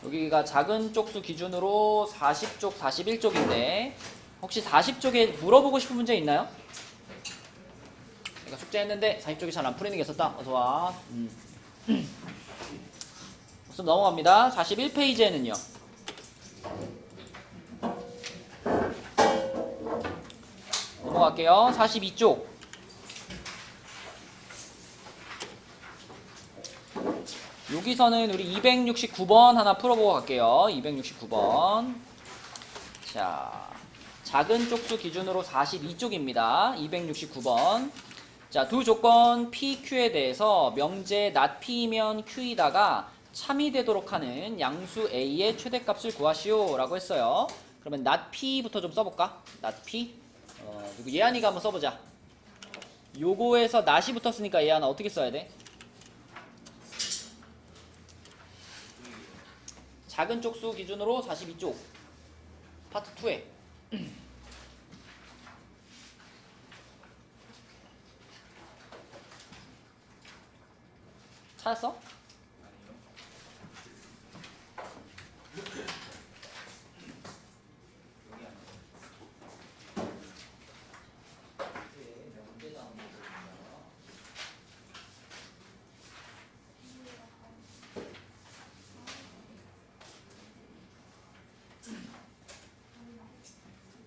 여기가 작은 쪽수 기준으로 40쪽, 41쪽인데 혹시 40쪽에 물어보고 싶은 문제 있나요? 내가 숙제했는데 40쪽이 잘 안 풀리는 게 있었다. 어서와. 우선 넘어갑니다. 41페이지에는요. 넘어갈게요. 42쪽. 여기서는 우리 269번 하나 풀어보고 갈게요. 269번. 자, 작은 쪽수 기준으로 42쪽입니다. 269번. 자, 두 조건 PQ에 대해서 명제 not P이면 Q이다가 참이 되도록 하는 양수 A의 최대값을 구하시오 라고 했어요. 그러면 not P부터 좀 써볼까? not P. 그리고 예안이가 한번 써보자. 요거에서 not이 붙었으니까 예안아 어떻게 써야 돼? 작은 쪽수 기준으로 42쪽 파트 2에 찾았어?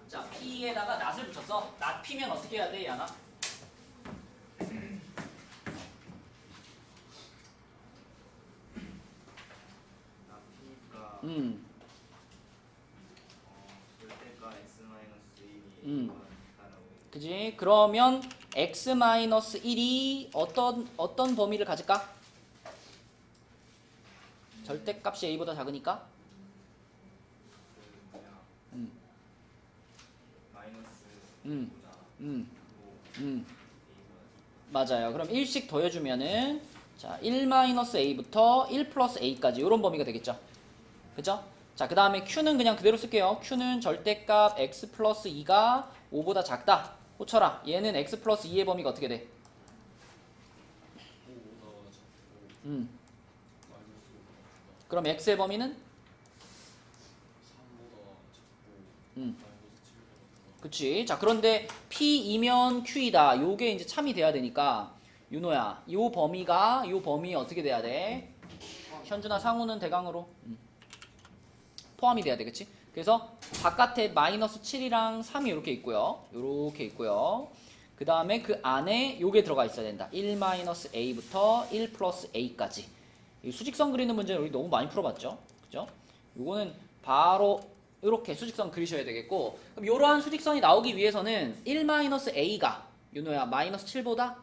자, P에다가 not을 붙였어. not P면 어떻게 해야 돼, 예안아? 절대가 x-1이 그지? 그러면 x-1이 어떤 범위를 가질까? 절대값이 a보다 작으니까? 맞아요. 그럼 1씩 더해주면은 자, 1-a부터 1 플러스 a까지 이런 범위가 되겠죠. 그죠? 자, 그 다음에 q는 그냥 그대로 쓸게요. q는 절대값 x 플러스 2가 5보다 작다. 호철아, 얘는 x 플러스 2의 범위가 어떻게 돼? 5보다 작고 그럼 x의 범위는? 3보다 작고 그치. 자, 그런데 P이면 Q이다. 요게 이제 참이 돼야 되니까, 윤호야, 요 범위 어떻게 돼야 돼? 현준아, 상우는 대강으로 포함이 돼야 돼. 그치? 그래서 바깥에 마이너스 7이랑 3이 이렇게 있고요. 요렇게 있고요. 그 다음에 그 안에 요게 들어가 있어야 된다. 1-a부터 1 플러스 a까지. 이 수직선 그리는 문제는 우리 너무 많이 풀어봤죠? 그죠? 요거는 바로 이렇게 수직선 그리셔야 되겠고, 그럼 이러한 수직선이 나오기 위해서는 1-a가 윤호야 마이너스 7보다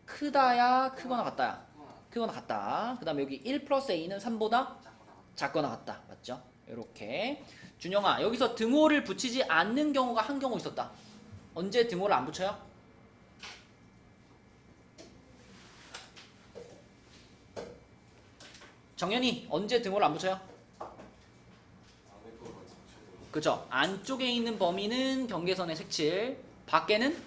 크다야 크거나 같다야? 크거나 같다. 그 다음에 여기 1 플러스 a는 3보다 작거나 같다. 맞죠? 이렇게. 준영아, 여기서 등호를 붙이지 않는 경우가 한 경우 있었다. 언제 등호를 안 붙여요? 정연이, 언제 등호를 안 붙여요? 그죠? 안쪽에 있는 범위는 경계선의 색칠, 밖에는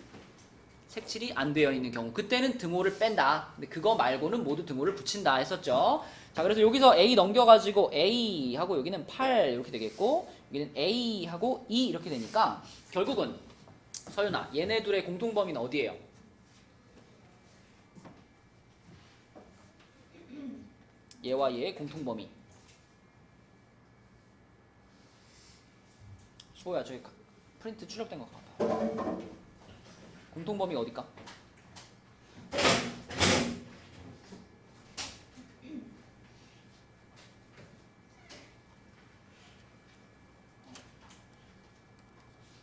색칠이 안 되어 있는 경우, 그때는 등호를 뺀다. 근데 그거 말고는 모두 등호를 붙인다 했었죠. 자, 그래서 여기서 A 넘겨가지고 A하고 여기는 8 이렇게 되겠고, 여기는 A하고 2 이렇게 되니까 결국은 서윤아, 얘네 둘의 공통범위는 어디예요? 얘와 얘의 공통범위. 수호야, 저기 프린트 출력된 거 봐봐. 공통범위가 어딜까?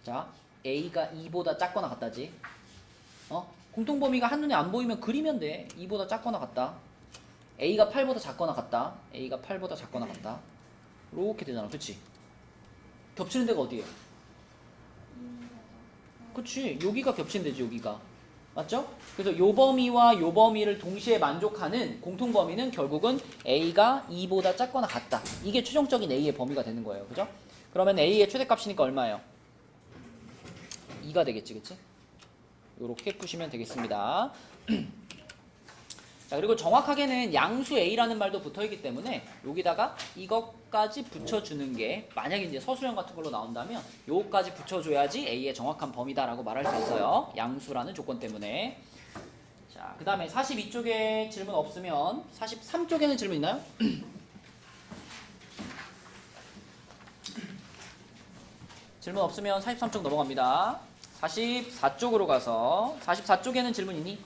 자, A가 2보다 작거나 같다지. 공통범위가 한눈에 안 보이면 그리면 돼. 2보다 작거나 같다. A가 8보다 작거나 같다. A가 8보다 작거나 같다. 이렇게 되잖아. 그치? 겹치는 데가 어디예요? 그치? 여기가 겹치는 데지, 여기가. 맞죠? 그래서 요 범위와 요 범위를 동시에 만족하는 공통범위는 결국은 A가 2보다 작거나 같다. 이게 최종적인 A의 범위가 되는 거예요. 그죠? 그러면 A의 최대값이니까 얼마예요? 2가 되겠지, 그치? 요렇게 푸시면 되겠습니다. 자, 그리고 정확하게는 양수 A라는 말도 붙어있기 때문에 여기다가 이것까지 붙여주는 게 만약에 이제 서술형 같은 걸로 나온다면 요거까지 붙여줘야지 A의 정확한 범위다라고 말할 수 있어요. 양수라는 조건 때문에. 자, 그 다음에 42쪽에 질문 없으면 43쪽에는 질문 있나요? 질문 없으면 43쪽 넘어갑니다. 44쪽으로 가서 44쪽에는 질문 있니?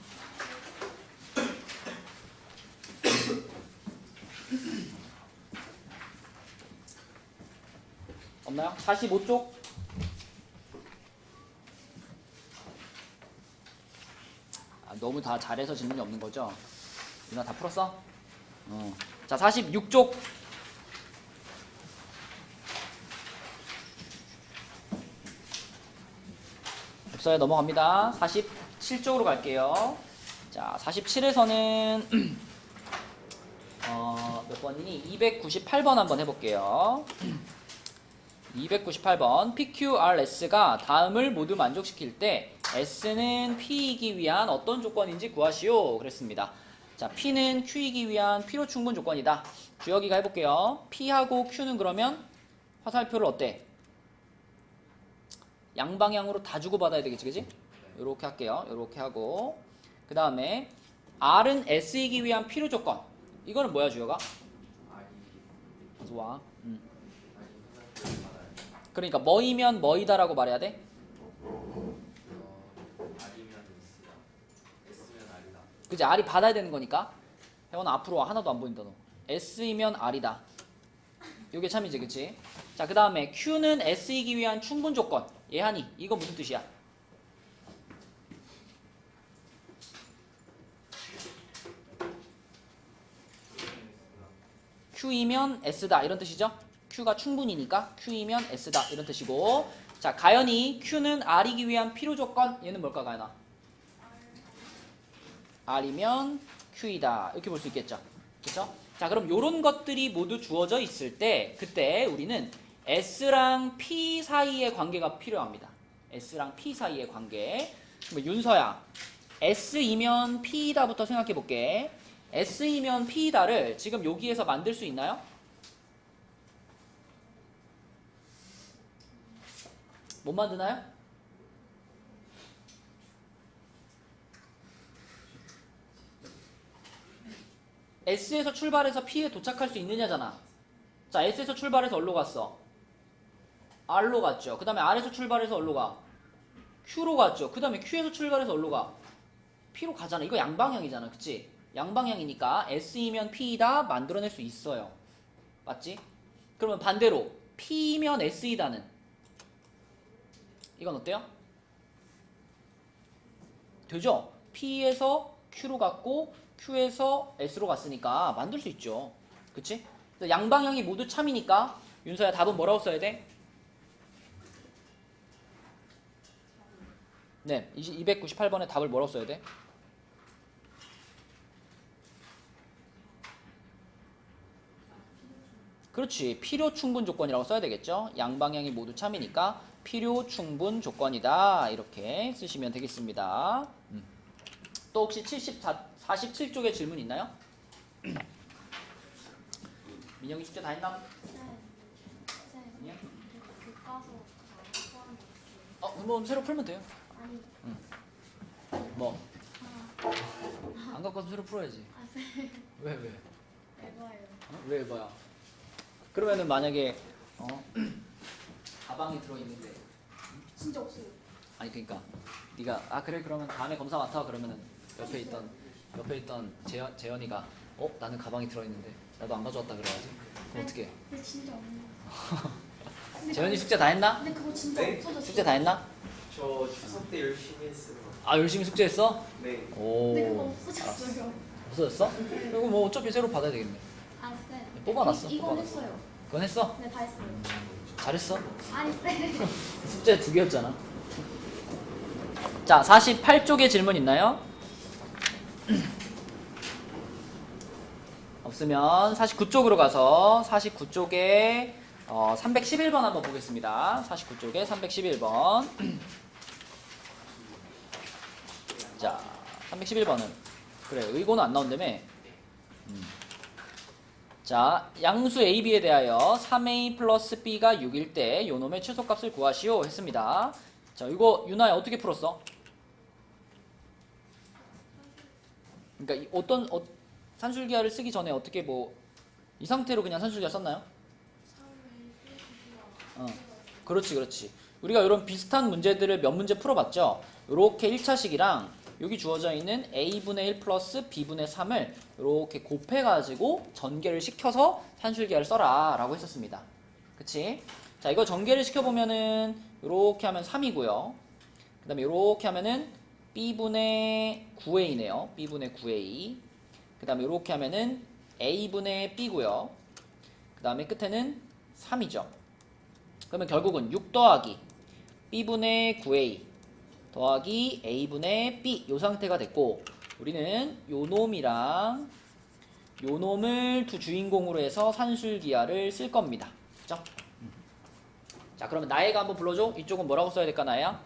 없나요? 45쪽? 너무 다 잘해서 질문이 없는 거죠? 누나 다 풀었어? 자, 46쪽. 없어요. 넘어갑니다. 47쪽으로 갈게요. 자, 47에서는 몇 번이니? 298번 한번 해볼게요. 298번 PQRS가 다음을 모두 만족시킬 때 S는 P이기 위한 어떤 조건인지 구하시오. 그랬습니다. 자, P는 Q이기 위한 필요 충분 조건이다. 주혁이가 해볼게요. P하고 Q는 그러면 화살표를 어때? 양방향으로 다 주고받아야 되겠지, 그지? 요렇게 할게요. 요렇게 하고 그 다음에 R은 S이기 위한 필요 조건. 이거는 뭐야, 주혁아? 좋아. 그러니까 뭐이면 뭐이다라고 말해야 돼? R이면 S다. S면 R이다. 그치? R이 받아야 되는 거니까. 혜원아 앞으로 와. 하나도 안 보인다 너. S이면 R이다. 요게 참이지, 그치? 자, 그 다음에 Q는 S이기 위한 충분 조건. 예한이, 이거 무슨 뜻이야? Q이면 S다 이런 뜻이죠? Q가 충분이니까 Q이면 S다 이런 뜻이고, 자, 가연이 Q는 R이기 위한 필요 조건. 얘는 뭘까, 가연아? R이면 Q이다 이렇게 볼 수 있겠죠? 그렇죠? 자, 그럼 요런 것들이 모두 주어져 있을 때 그때 우리는 S랑 P 사이의 관계가 필요합니다. S랑 P 사이의 관계. 그럼 윤서야, S이면 P이다부터 생각해 볼게. S이면 P이다를 지금 여기에서 만들 수 있나요? 못 만드나요? S에서 출발해서 P에 도착할 수 있느냐잖아. 자, S에서 출발해서 어디로 갔어? R로 갔죠. 그 다음에 R에서 출발해서 어디로 가? Q로 갔죠. 그 다음에 Q에서 출발해서 어디로 가? P로 가잖아. 이거 양방향이잖아. 그치? 양방향이니까 S이면 P이다 만들어낼 수 있어요. 맞지? 그러면 반대로 P면 S이다는 이건 어때요? 되죠? P에서 Q로 갔고 Q에서 S로 갔으니까 만들 수 있죠. 그치? 양방향이 모두 참이니까 윤서야 답은 뭐라고 써야 돼? 네, 298번에 답을 뭐라고 써야 돼? 그렇지. 필요 충분 조건이라고 써야 되겠죠. 양방향이 모두 참이니까 필요 충분 조건이다. 이렇게 쓰시면 되겠습니다. 또 혹시 47쪽에 질문 있나요? 민영이 숙제 다 했나? 네. 교과서 다 포함해. 뭐 새로 풀면 돼요. 아니, 뭐? 안 갖고 와서 새로 풀어야지. 네. 왜? 에바예요. 왜 뭐야? 그러면은 만약에 가방에 들어있는데 진짜 없어요. 아니 그러니까 네가 그래 그러면 다음에 검사 맡아 그러면은 옆에 있던 재현이가 나는 가방이 들어있는데 나도 안 가져왔다 그래야지. 그럼 어떻게? 근데 진짜 없네. 재현이 숙제 다 했나? 근데 그거 진짜 네? 없어졌어. 숙제 다 했나? 저 추석 때 열심히 했어요. 열심히 숙제했어? 네. 오. 근데 그거 없어졌어요. 없어졌어? 이거 뭐 어차피 새로 받아야 되겠네. 아, 쌤. 뽑아놨어, 이건 뽑아놨어. 했어요. 그건 했어? 네, 다 했어요. 잘했어? 아니, 쌤. 숙제 2개였잖아. 자, 48쪽에 질문 있나요? 없으면 49쪽으로 가서 49쪽에 311번 한번 보겠습니다. 49쪽에 311번. 자, 311번은 그래, 의고는 안 나온다며. 자, 양수 a, b에 대하여 3a 플러스 b가 6일 때 요놈의 최소값을 구하시오 했습니다. 자, 이거 유나야 어떻게 풀었어? 그러니까 산술기하를 쓰기 전에 어떻게 뭐 이 상태로 그냥 산술기하 썼나요? 그렇지. 우리가 이런 비슷한 문제들을 몇 문제 풀어봤죠? 이렇게 1차식이랑 여기 주어져 있는 a분의 1 플러스 b분의 3을 이렇게 곱해가지고 전개를 시켜서 산술기하를 써라 라고 했었습니다. 그치? 자, 이거 전개를 시켜보면은 이렇게 하면 3이고요. 그 다음에 이렇게 하면은 b분의 9a네요. b분의 9a. 그 다음에 이렇게 하면은 a분의 b고요. 그 다음에 끝에는 3이죠. 그러면 결국은 6 더하기 b분의 9a 더하기 a분의 b 이 상태가 됐고, 우리는 요 놈이랑 요 놈을 두 주인공으로 해서 산술기하를 쓸 겁니다. 그죠? 자, 그러면 나애가 한번 불러줘. 이쪽은 뭐라고 써야 될까, 나애야?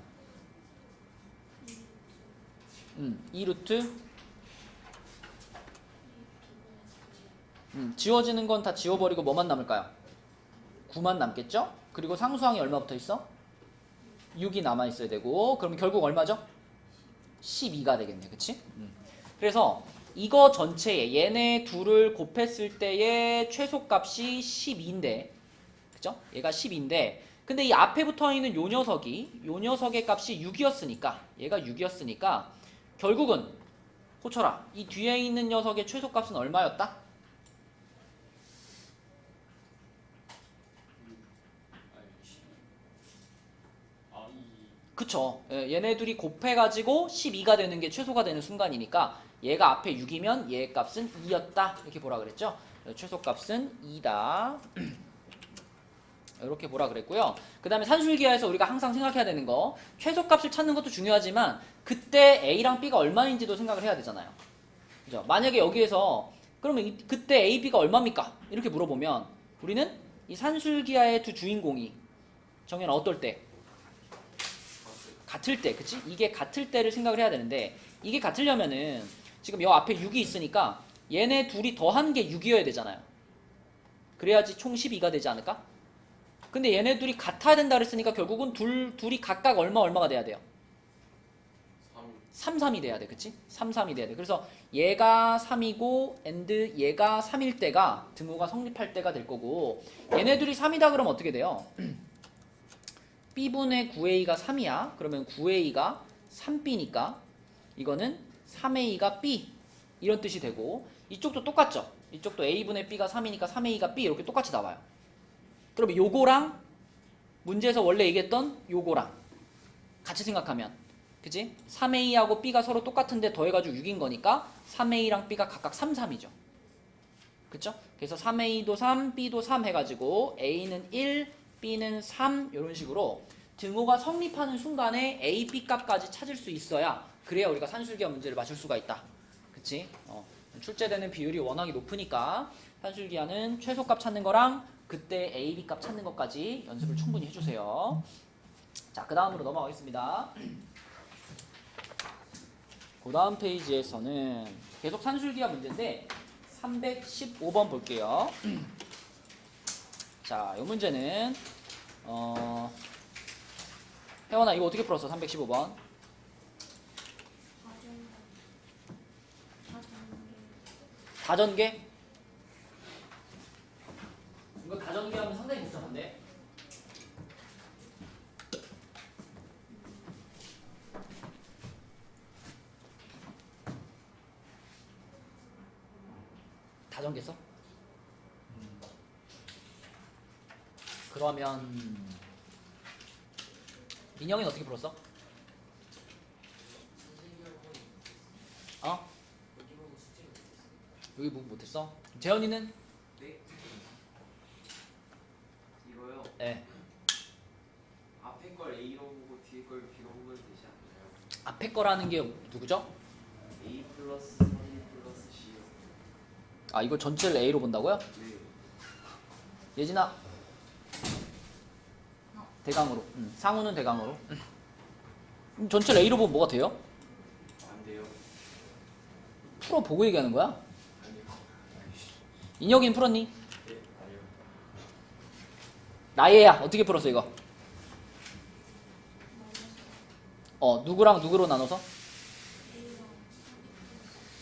2루트. 지워지는 건 다 지워버리고 뭐만 남을까요? 9만 남겠죠? 그리고 상수항이 얼마 붙어 있어? 6이 남아 있어야 되고, 그럼 결국 얼마죠? 12가 되겠네. 그치? 그래서 이거 전체에 얘네 둘을 곱했을 때의 최소값이 12인데, 그죠? 얘가 10인데, 근데 이 앞에 붙어 있는 요 녀석의 값이 6이었으니까, 얘가 6이었으니까 결국은 호철아, 이 뒤에 있는 녀석의 최소값은 얼마였다? 그쵸. 얘네 둘이 곱해가지고 12가 되는 게 최소가 되는 순간이니까 얘가 앞에 6이면 얘의 값은 2였다. 이렇게 보라 그랬죠. 최소값은 2다. 이렇게 보라 그랬고요. 그 다음에 산술기하에서 우리가 항상 생각해야 되는 거, 최소값을 찾는 것도 중요하지만 그때 A랑 B가 얼마인지도 생각을 해야 되잖아요. 그죠? 만약에 여기에서 그러면 그때 A, B가 얼마입니까? 이렇게 물어보면 우리는 이 산술기하의 두 주인공이 정연아 어떨 때? 같을 때, 그치? 이게 같을 때를 생각을 해야 되는데, 이게 같으려면은 지금 여 앞에 6이 있으니까 얘네 둘이 더한 게 6이어야 되잖아요. 그래야지 총 12가 되지 않을까? 근데 얘네 둘이 같아야 된다 그랬으니까 결국은 둘이 각각 얼마가 돼야 돼요? 3, 3이 돼야 돼. 그치? 3, 3이 돼야 돼. 그래서 얘가 3이고 and 얘가 3일 때가 등호가 성립할 때가 될 거고, 얘네 둘이 3이다 그러면 어떻게 돼요? b분의 9a가 3이야. 그러면 9a가 3b니까 이거는 3a가 b 이런 뜻이 되고, 이쪽도 똑같죠. 이쪽도 a분의 b가 3이니까 3a가 b 이렇게 똑같이 나와요. 그러면 요거랑 문제에서 원래 얘기했던 요거랑 같이 생각하면, 그치? 3a하고 b가 서로 똑같은데 더해가지고 6인 거니까 3a랑 b가 각각 3, 3이죠. 그쵸? 그래서 3a도 3, b도 3 해가지고 a는 1, b는 3 이런 식으로 등호가 성립하는 순간에 a, b 값까지 찾을 수 있어야, 그래야 우리가 산술기하 문제를 맞출 수가 있다. 그치? 출제되는 비율이 워낙에 높으니까 산술기하는 최소값 찾는 거랑 그때 a, b 값 찾는 것까지 연습을 충분히 해주세요. 자, 그 다음으로 넘어가겠습니다. 그 다음 페이지에서는 계속 산술기하 문제인데 315번 볼게요. 자, 이 문제는 혜원아 이거 어떻게 풀었어? 315번. 다전개? 이거 다전개 하면 상당히 복잡한데? 다전개 써? 그러면 민영이는 어떻게 풀었어? 어? 여기 뭐 못했어? 재현이는? 네. 이거요. 네. 앞에 걸 A로 보고 뒤에 걸 B로 보면 되지 않나요? 앞에 거라는 게 누구죠? A 플러스 3 플러스 C요. 아, 이걸 전체를 A로 본다고요? 네. 예진아 대강으로. 상우는 대강으로. 전체를 A로 보면 뭐가 돼요? 안 돼요. 풀어보고 얘기하는 거야? 아니요. 인혁이는 풀었니? 예, 아니요. 나예야 어떻게 풀었어 이거? 누구랑 누구로 나눠서?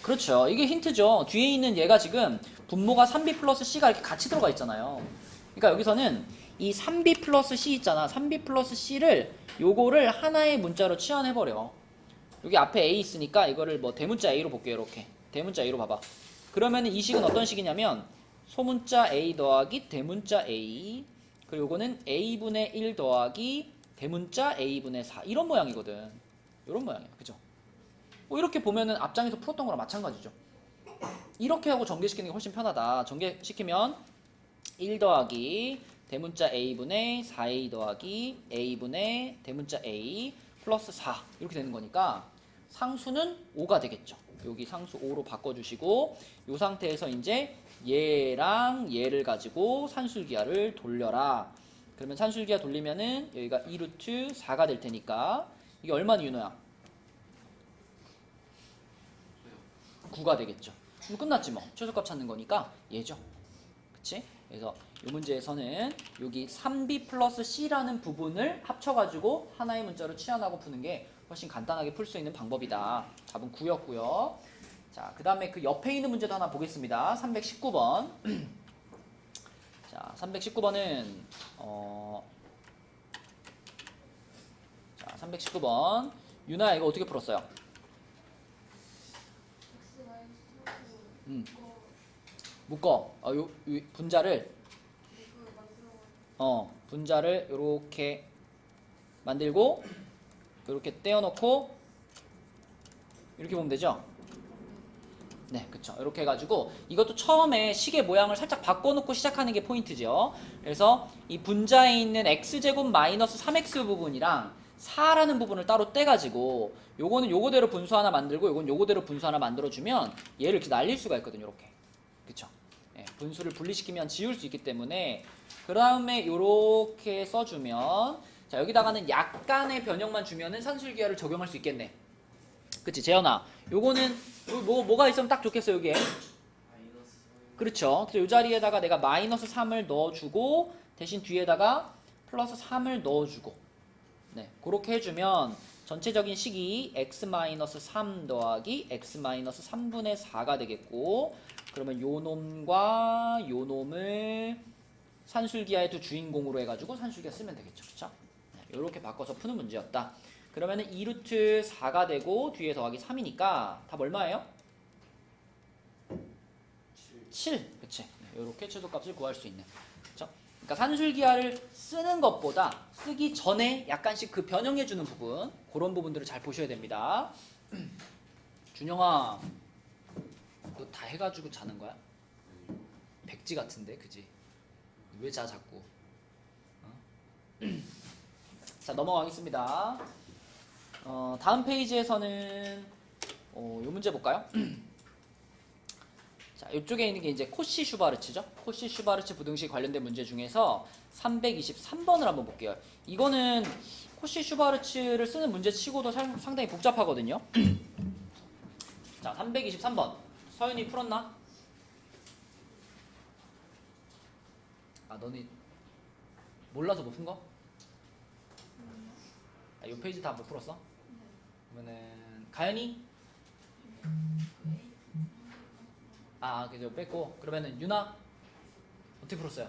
그렇죠. 이게 힌트죠. 뒤에 있는 얘가 지금 분모가 3b 플러스 c가 이렇게 같이 들어가 있잖아요. 그러니까 여기서는 이 3b 플러스 c 있잖아. 3b 플러스 c를 요거를 하나의 문자로 치환해버려. 여기 앞에 a 있으니까 이거를 뭐 대문자 a로 볼게요. 이렇게 대문자 a로 봐봐. 그러면 이 식은 어떤 식이냐면 소문자 a 더하기 대문자 a, 그리고 요거는 a분의 1 더하기 대문자 a분의 4 이런 모양이거든. 이런 모양이야. 그죠? 이렇게 보면은 앞장에서 풀었던 거랑 마찬가지죠. 이렇게 하고 전개시키는 게 훨씬 편하다. 전개시키면 1 더하기 대문자 a분의 4a 더하기 a분의 대문자 a 플러스 4 이렇게 되는 거니까 상수는 5가 되겠죠. 여기 상수 5로 바꿔주시고 이 상태에서 이제 얘랑 얘를 가지고 산술기하를 돌려라. 그러면 산술기하 돌리면은 여기가 2루트 4가 될 테니까 이게 얼마나 윤호야? 9가 되겠죠. 그럼 끝났지 뭐. 최소값 찾는 거니까 얘죠. 그치? 그래서 이 문제에서는 여기 3b 플러스 c라는 부분을 합쳐가지고 하나의 문자로 치환하고 푸는 게 훨씬 간단하게 풀 수 있는 방법이다. 답은 9였고요. 자, 그 다음에 그 옆에 있는 문제도 하나 보겠습니다. 319번. 자, 319번은 자, 319번. 유나야 이거 어떻게 풀었어요? 묶어. 요 분자를 분자를 요렇게 만들고 요렇게 떼어놓고 이렇게 보면 되죠? 네, 그쵸. 이렇게 해가지고 이것도 처음에 식의 모양을 살짝 바꿔놓고 시작하는 게 포인트죠. 그래서 이 분자에 있는 x제곱 마이너스 3x 부분이랑 4라는 부분을 따로 떼가지고 요거는 요거대로 분수 하나 만들고 요건 요거대로 분수 하나 만들어주면 얘를 이렇게 날릴 수가 있거든요. 이렇게. 그쵸. 네, 분수를 분리시키면 지울 수 있기 때문에 그 다음에 요렇게 써주면 자 여기다가는 약간의 변형만 주면은 산술기하를 적용할 수 있겠네. 그치 재현아 요거는 뭐가 있으면 딱 좋겠어 여기에. 마이너스 그렇죠. 그래서 이 자리에다가 내가 마이너스 3을 넣어주고 대신 뒤에다가 플러스 3을 넣어주고 네 그렇게 해주면 전체적인 식이 x-3 더하기 x-3분의 4가 되겠고 그러면 요 놈과 요 놈을 산술기하의 두 주인공으로 해가지고 산술기하 쓰면 되겠죠. 그쵸? 네, 요렇게 바꿔서 푸는 문제였다. 그러면은 2루트 4가 되고 뒤에 더하기 3이니까 답 얼마예요? 7. 그치? 네, 요렇게 최소값을 구할 수 있는. 그쵸? 그러니까 산술기하를 쓰는 것보다 쓰기 전에 약간씩 그 변형해주는 부분 그런 부분들을 잘 보셔야 됩니다. 준영아 너 다 해가지고 자는 거야? 백지 같은데 그지? 왜 자 자꾸? 자 넘어가겠습니다. 다음 페이지에서는 요 문제 볼까요? 자 이쪽에 있는 게 이제 코시 슈바르츠죠. 코시 슈바르츠 부등식 관련된 문제 중에서 323번을 한번 볼게요. 이거는 코시 슈바르츠를 쓰는 문제 치고도 상당히 복잡하거든요. 자 323번 서윤이 풀었나? 아 너네 몰라서 못 푼 거? 이 페이지 다 못 풀었어? 그러면은 가연이? 그죠 뺐고 그러면은 유나 어떻게 풀었어요?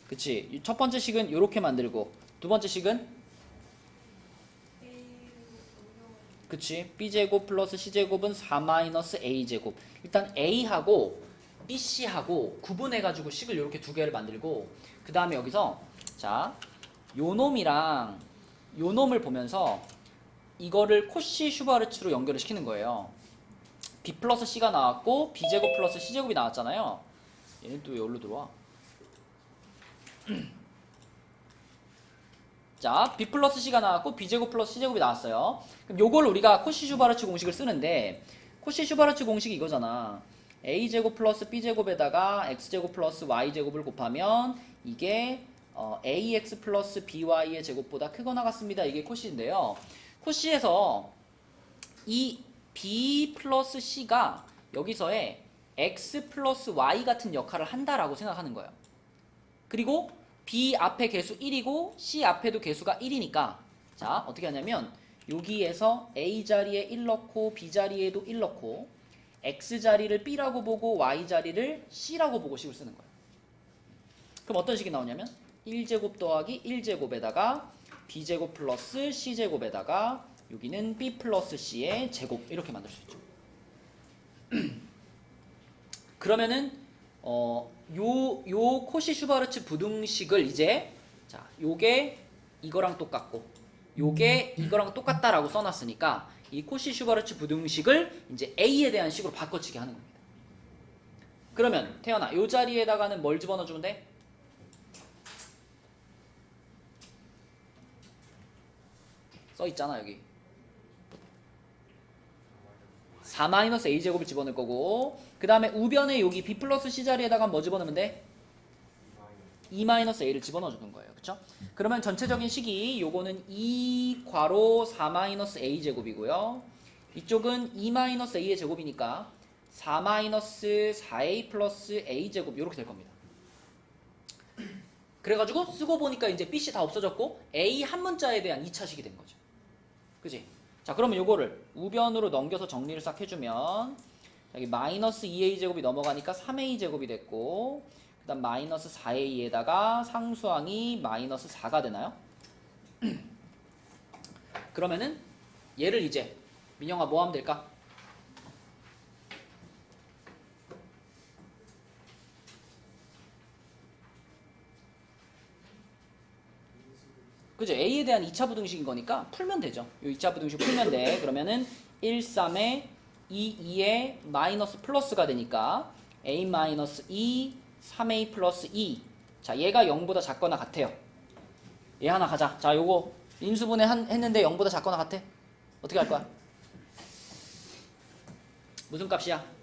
그치 첫 번째 식은 요렇게 만들고 두 번째 식은 그치 b제곱 플러스 c제곱은 4-a제곱 일단 a하고 bc하고 구분해가지고 식을 이렇게 두 개를 만들고 그 다음에 여기서 자 요놈이랑 요놈을 보면서 이거를 코시 슈바르츠로 연결을 시키는 거예요. b 플러스 c가 나왔고 b제곱 플러스 c제곱이 나왔잖아요. 얘는 또 왜 여기로 들어와? 자, b 플러스 c가 나왔고 b제곱 플러스 c제곱이 나왔어요. 그럼 요걸 우리가 코시 슈바르츠 공식을 쓰는데 코시 슈바르츠 공식이 이거잖아. a제곱 플러스 b제곱에다가 x제곱 플러스 y제곱을 곱하면 이게 ax 플러스 by의 제곱보다 크거나 같습니다. 이게 코시인데요. 코시에서 이 b 플러스 c가 여기서의 x 플러스 y 같은 역할을 한다라고 생각하는 거예요. 그리고 b 앞에 개수 1이고 c 앞에도 개수가 1이니까 자 어떻게 하냐면 여기에서 a 자리에 1 넣고 b 자리에도 1 넣고 x 자리를 b라고 보고 y 자리를 c라고 보고 식을 쓰는 거예요. 그럼 어떤 식이 나오냐면 1제곱 더하기 1제곱에다가 b제곱 플러스 c제곱에다가 여기는 b 플러스 c의 제곱 이렇게 만들 수 있죠. 그러면은 요 코시-슈바르츠 부등식을 이제 자 요게 이거랑 똑같고 요게 이거랑 똑같다라고 써놨으니까 이 코시-슈바르츠 부등식을 이제 a에 대한 식으로 바꿔치기 하는 겁니다. 그러면 태연아 요 자리에다가는 뭘 집어넣어주면 돼? 써있잖아 여기 4-a제곱을 집어넣을 거고 그 다음에 우변에 여기 b 플러스 c 자리에다가 뭐 집어넣으면 돼? 2-a를 집어넣어주는 거예요. 그쵸? 그러면 전체적인 식이 요거는 2괄호 4-a제곱이고요. 이쪽은 2-a의 제곱이니까 4-4a 플러스 a제곱 이렇게 될 겁니다. 그래가지고 쓰고 보니까 이제 bc 다 없어졌고 a 한 문자에 대한 2차식이 된 거죠. 그치? 자 그러면 요거를 우변으로 넘겨서 정리를 싹 해주면 여기 마이너스 2a제곱이 넘어가니까 3a제곱이 됐고 그 다음 마이너스 4a에다가 상수항이 마이너스 4가 되나요? 그러면은 얘를 이제 민영아 뭐 하면 될까? 그죠? A에 대한 2차 부등식인 거니까 풀면 되죠. 요 2차 부등식 풀면 돼. 그러면은 1, 3에 2, 2에 마이너스 플러스가 되니까 A 마이너스 2, 3A 플러스 2. 자, 얘가 0보다 작거나 같아요. 얘 하나 가자. 자, 요거 인수분해 했는데 0보다 작거나 같아. 어떻게 할 거야? 무슨 값이야?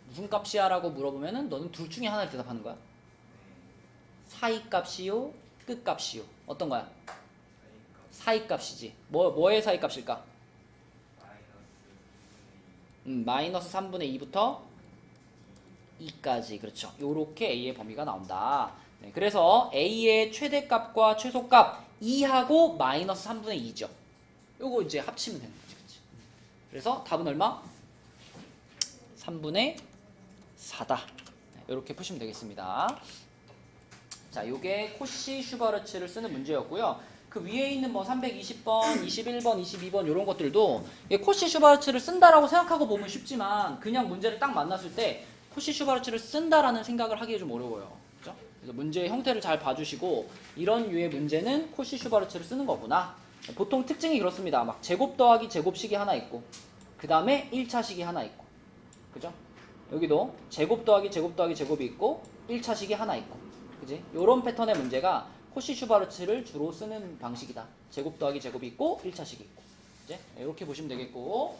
무슨 값이야? 라고 물어보면은 너는 둘 중에 하나를 대답하는 거야. 사이값이요? 끝값이요? 어떤 거야? 사이값이지. 뭐의 사이값일까? 마이너스 3분의 2부터 2까지. 그렇죠. 요렇게 A의 범위가 나온다. 네, 그래서 A의 최대값과 최소값 2하고 마이너스 3분의 2죠. 요거 이제 합치면 되는 거지. 그치? 그래서 답은 얼마? 3분의 4다. 이렇게 푸시면 되겠습니다. 자, 요게 코시-슈바르츠를 쓰는 문제였고요. 그 위에 있는 뭐 320번, 21번, 22번 이런 것들도 코시-슈바르츠를 쓴다라고 생각하고 보면 쉽지만 그냥 문제를 딱 만났을 때 코시-슈바르츠를 쓴다라는 생각을 하기에 좀 어려워요. 그죠? 그래서 문제의 형태를 잘 봐주시고 이런 류의 문제는 코시-슈바르츠를 쓰는 거구나. 보통 특징이 그렇습니다. 막 제곱 더하기 제곱식이 하나 있고 그 다음에 1차식이 하나 있고 그죠? 여기도 제곱 더하기 제곱 더하기 제곱이 있고 1차식이 하나 있고 그지? 요런 패턴의 문제가 코시-슈바르츠를 주로 쓰는 방식이다. 제곱 더하기 제곱이 있고 1차식이 있고 이제 이렇게 보시면 되겠고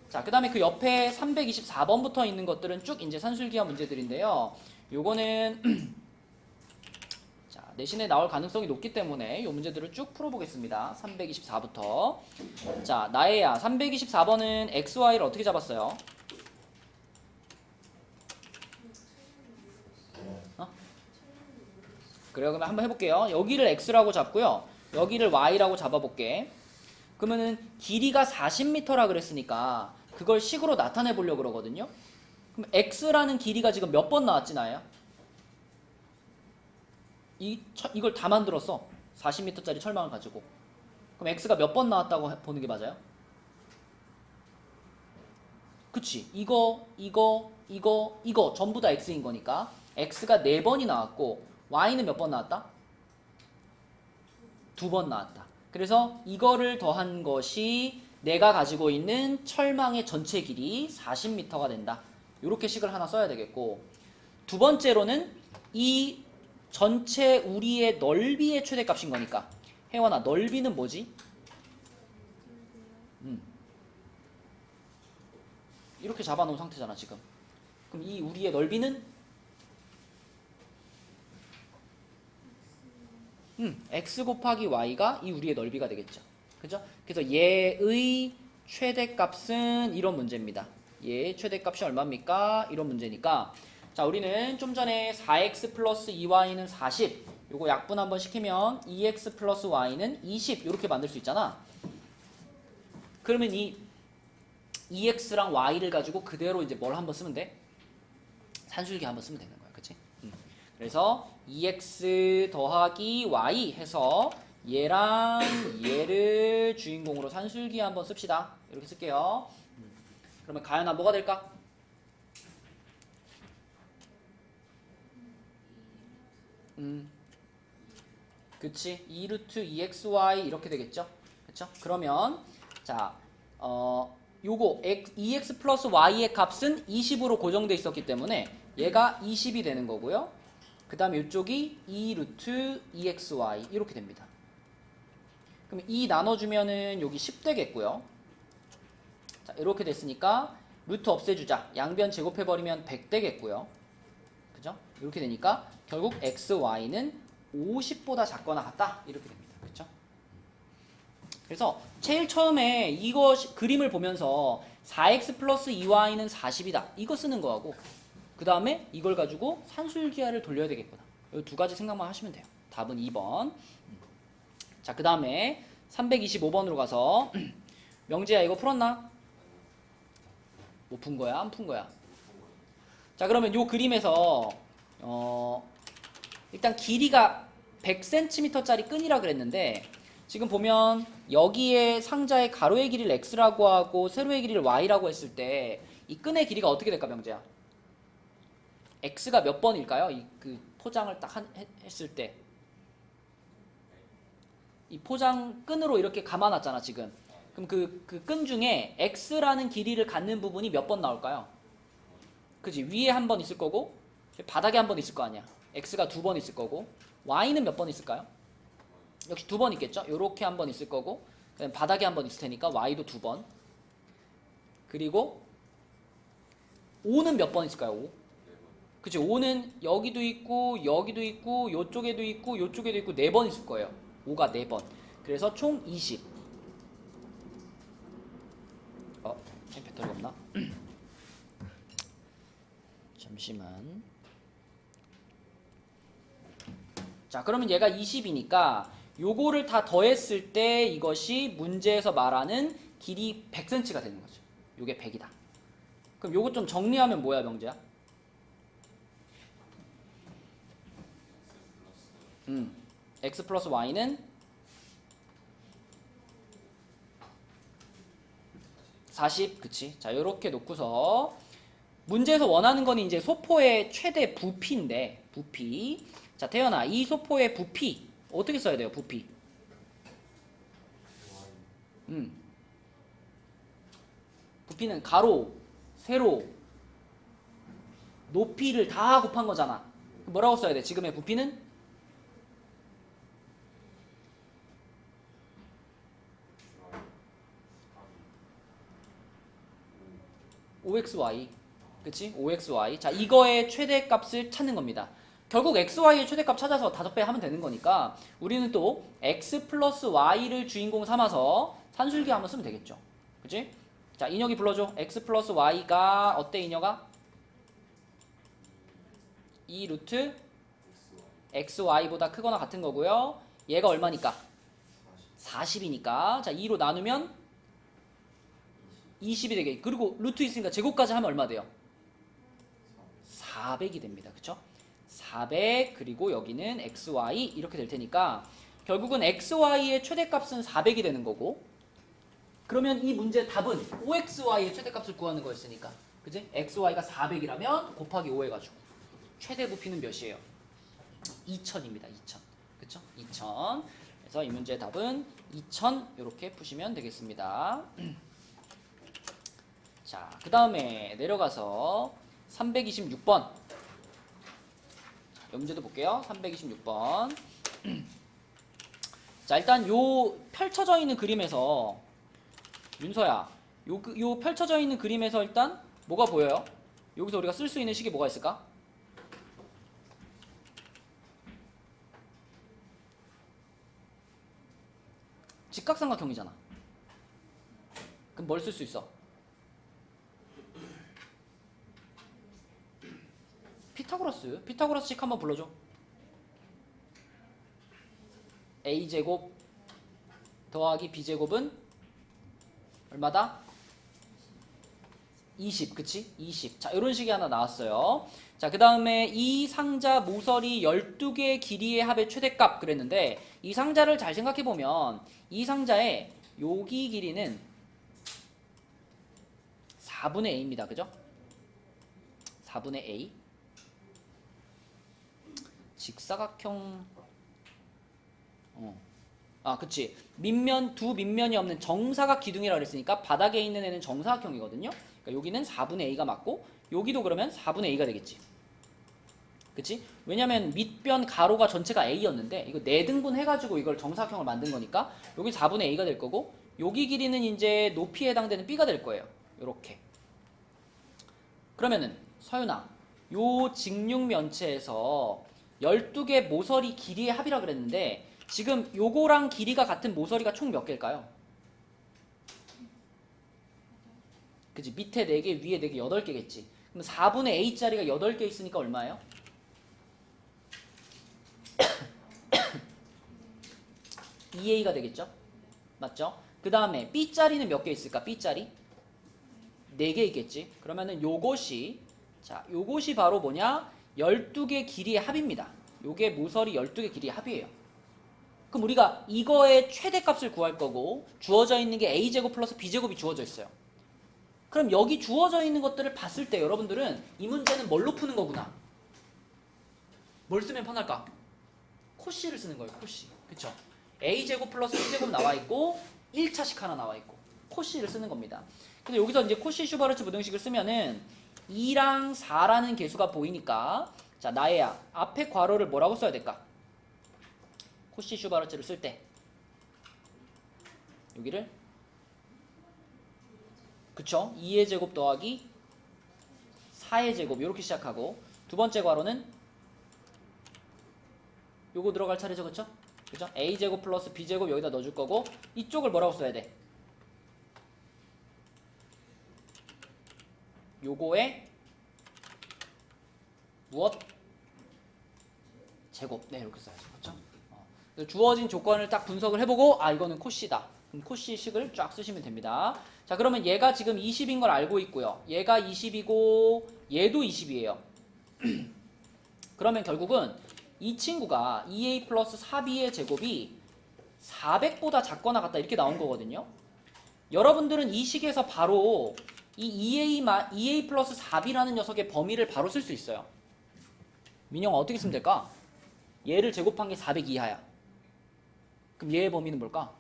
자, 그 다음에 그 옆에 324번부터 있는 것들은 쭉 이제 산술기하 문제들인데요. 요거는 자, 내신에 나올 가능성이 높기 때문에 이 문제들을 쭉 풀어보겠습니다. 324부터 자, 나혜야 324번은 x, y를 어떻게 잡았어요? 그래요. 그러면 한번 해볼게요. 여기를 x라고 잡고요. 여기를 y라고 잡아볼게. 그러면은 길이가 40m라 그랬으니까 그걸 식으로 나타내 보려고 그러거든요. 그럼 x라는 길이가 지금 몇 번 나왔지 나야? 이걸 다 만들었어. 40m짜리 철망을 가지고. 그럼 x가 몇 번 나왔다고 보는 게 맞아요? 그치? 이거 전부 다 x인 거니까 x가 4번이 나왔고 y는 몇 번 나왔다? 2번 나왔다. 그래서 이거를 더한 것이 내가 가지고 있는 철망의 전체 길이 40m가 된다. 이렇게 식을 하나 써야 되겠고 두 번째로는 이 전체 우리의 넓이의 최대값인 거니까 혜원아 넓이는 뭐지? 이렇게 잡아놓은 상태잖아 지금. 그럼 이 우리의 넓이는 x 곱하기 y가 이 우리의 넓이가 되겠죠. 그죠? 그래서 얘의 최대값은 이런 문제입니다. 얘의 최대값이 얼마입니까? 이런 문제니까 자 우리는 좀 전에 4x 플러스 2y는 40 요거 약분 한번 시키면 2x 플러스 y는 20 이렇게 만들 수 있잖아. 그러면 이 2x랑 y를 가지고 그대로 이제 뭘 한번 쓰면 돼? 산술기 한번 쓰면 되는 거야. 그치? 그래서 2x 더하기 y 해서 얘랑 얘를 주인공으로 산술기 한번 씁시다. 이렇게 쓸게요. 그러면 가연아 뭐가 될까? 그치? 2루트 2xy 이렇게 되겠죠? 그쵸? 그러면 자 요거 2x 플러스 y의 값은 20으로 고정돼 있었기 때문에 얘가 20이 되는 거고요. 그 다음에 이쪽이 2루트 2xy 이렇게 됩니다. 그럼 2 나눠주면은 여기 10 되겠고요. 자 이렇게 됐으니까 루트 없애주자. 양변 제곱해버리면 100 되겠고요. 그죠? 이렇게 되니까 결국 xy는 50보다 작거나 같다 이렇게 됩니다. 그렇죠? 그래서 제일 처음에 이거 그림을 보면서 4x 플러스 2y는 40이다 이거 쓰는 거하고 그 다음에 이걸 가지고 산술기하를 돌려야 되겠구나. 이 두 가지 생각만 하시면 돼요. 답은 2번. 자, 그 다음에 325번으로 가서 명재야 이거 풀었나? 뭐 푼 거야? 안 푼 거야? 자, 그러면 요 그림에서 일단 길이가 100cm짜리 끈이라 그랬는데 지금 보면 여기에 상자의 가로의 길이를 x라고 하고 세로의 길이를 y라고 했을 때 이 끈의 길이가 어떻게 될까 명재야? x가 몇 번일까요? 이 그 포장을 딱 했을 때 이 포장 끈으로 이렇게 감아놨잖아 지금. 그럼 그 끈 중에 x라는 길이를 갖는 부분이 몇 번 나올까요? 그지? 위에 한 번 있을 거고 바닥에 한 번 있을 거 아니야. x가 2번 있을 거고 y는 몇 번 있을까요? 역시 2번 있겠죠? 요렇게 한 번 있을 거고 그다음에 바닥에 한 번 있을 테니까 y도 2번. 그리고 5는 몇 번 있을까요? 5? 그치? 5는 여기도 있고 여기도 있고 요쪽에도 있고 요쪽에도 있고 4번 있을 거예요. 5가 4번. 그래서 총 20. 배터리가 없나? 잠시만. 자, 그러면 얘가 20이니까 요거를 다 더했을 때 이것이 문제에서 말하는 길이 100cm가 되는 거죠. 요게 100이다. 그럼 요거 좀 정리하면 뭐야, 명재야? x 플러스 y는 40, 그치? 자, 요렇게 놓고서 문제에서 원하는 건 이제 소포의 최대 부피인데, 부피. 자, 태연아, 이 소포의 부피 어떻게 써야 돼요? 부피. 부피는 가로, 세로, 높이를 다 곱한 거잖아. 뭐라고 써야 돼? 지금의 부피는 5xy. 그치? 5xy. 자, 이거의 최대값을 찾는 겁니다. 결국 xy의 최대값 찾아서 5배 하면 되는 거니까 우리는 또 x 플러스 y를 주인공 삼아서 산술기 한번 쓰면 되겠죠. 그치? 자, 인혁이 불러줘. x 플러스 y가 어때, 인혁아? 2 루트 xy보다 크거나 같은 거고요. 얘가 얼마니까? 40이니까. 자, 2로 나누면 20이 되게. 그리고 루트 있으니까 제곱까지 하면 얼마 돼요? 400이 됩니다. 그쵸? 400 그리고 여기는 xy 이렇게 될 테니까 결국은 xy의 최대값은 400이 되는 거고 그러면 이 문제 답은 5xy의 최대값을 구하는 거였으니까 그치? xy가 400이라면 곱하기 5 해가지고 최대 부피는 몇이에요? 2000입니다. 2000 그쵸? 2000 그래서 이 문제의 답은 2000 이렇게 푸시면 되겠습니다. 자, 그 다음에 내려가서 326번 문제도 볼게요. 326번 자, 일단 요 펼쳐져 있는 그림에서 윤서야 요 펼쳐져 있는 그림에서 일단 뭐가 보여요? 여기서 우리가 쓸 수 있는 식이 뭐가 있을까? 직각삼각형이잖아. 그럼 뭘 쓸 수 있어? 피타고라스식 한번 불러줘. a제곱 더하기 b제곱은 얼마다? 20, 그치? 20. 자, 이런 식이 하나 나왔어요. 자, 그 다음에 이 상자 모서리 12개의 길이의 합의 최대값 그랬는데 이 상자를 잘 생각해보면 이 상자의 여기 길이는 4분의 a입니다. 그죠? 4분의 a. 직사각형 그치. 두 밑면이 없는 정사각 기둥이라고 그랬으니까 바닥에 있는 애는 정사각형이거든요. 그러니까 여기는 4분의 a가 맞고 여기도 그러면 4분의 a가 되겠지. 그치? 왜냐면 밑변 가로가 전체가 a였는데 이거 4등분 해가지고 이걸 정사각형을 만든 거니까 여기 4분의 a가 될 거고 여기 길이는 이제 높이에 해당되는 b가 될 거예요. 요렇게. 그러면은 서윤아, 요 직육면체에서 12개 모서리 길이의 합이라 그랬는데 지금 요거랑 길이가 같은 모서리가 총 몇 개일까요? 그치? 밑에 4개, 위에 4개, 8개겠지. 그럼 4분의 a짜리가 8개 있으니까 얼마예요? 2a가 되겠죠? 맞죠? 그 다음에 b짜리는 몇 개 있을까? b짜리? 4개 있겠지? 그러면은 요것이 바로 뭐냐? 12개 길이의 합입니다. 요게 모서리 12개 길이의 합이에요. 그럼 우리가 이거의 최대값을 구할 거고 주어져 있는 게 a제곱 플러스 b제곱이 주어져 있어요. 그럼 여기 주어져 있는 것들을 봤을 때 여러분들은 이 문제는 뭘로 푸는 거구나. 뭘 쓰면 편할까? 코씨를 쓰는 거예요. 코씨. 그쵸? a제곱 플러스 b제곱 나와 있고 1차식 하나 나와 있고 코씨를 쓰는 겁니다. 근데 여기서 이제 코씨 슈바르츠 부등식을 쓰면은 2랑 4라는 개수가 보이니까 자, 나애야 앞에 괄호를 뭐라고 써야 될까? 코씨 슈바르츠를 쓸 때 여기를 그쵸? 2의 제곱 더하기 4의 제곱 이렇게 시작하고 두 번째 괄호는 요거 들어갈 차례죠. 그쵸? 그죠? a제곱 플러스 b제곱 여기다 넣어줄 거고 이쪽을 뭐라고 써야 돼? 요거에 무엇? 제곱. 네, 이렇게 써야죠. 그렇죠? 주어진 조건을 딱 분석을 해보고 이거는 코씨다. 그럼 코씨식을 쫙 쓰시면 됩니다. 자, 그러면 얘가 지금 20인 걸 알고 있고요. 얘가 20이고 얘도 20이에요. 그러면 결국은 이 친구가 2a 플러스 4b의 제곱이 400보다 작거나 같다 이렇게 나온 거거든요. 여러분들은 이 식에서 바로 이 2a 플러스 4b라는 녀석의 범위를 바로 쓸 수 있어요. 민영아 어떻게 쓰면 될까? 얘를 제곱한 게 400 이하야. 그럼 얘의 범위는 뭘까?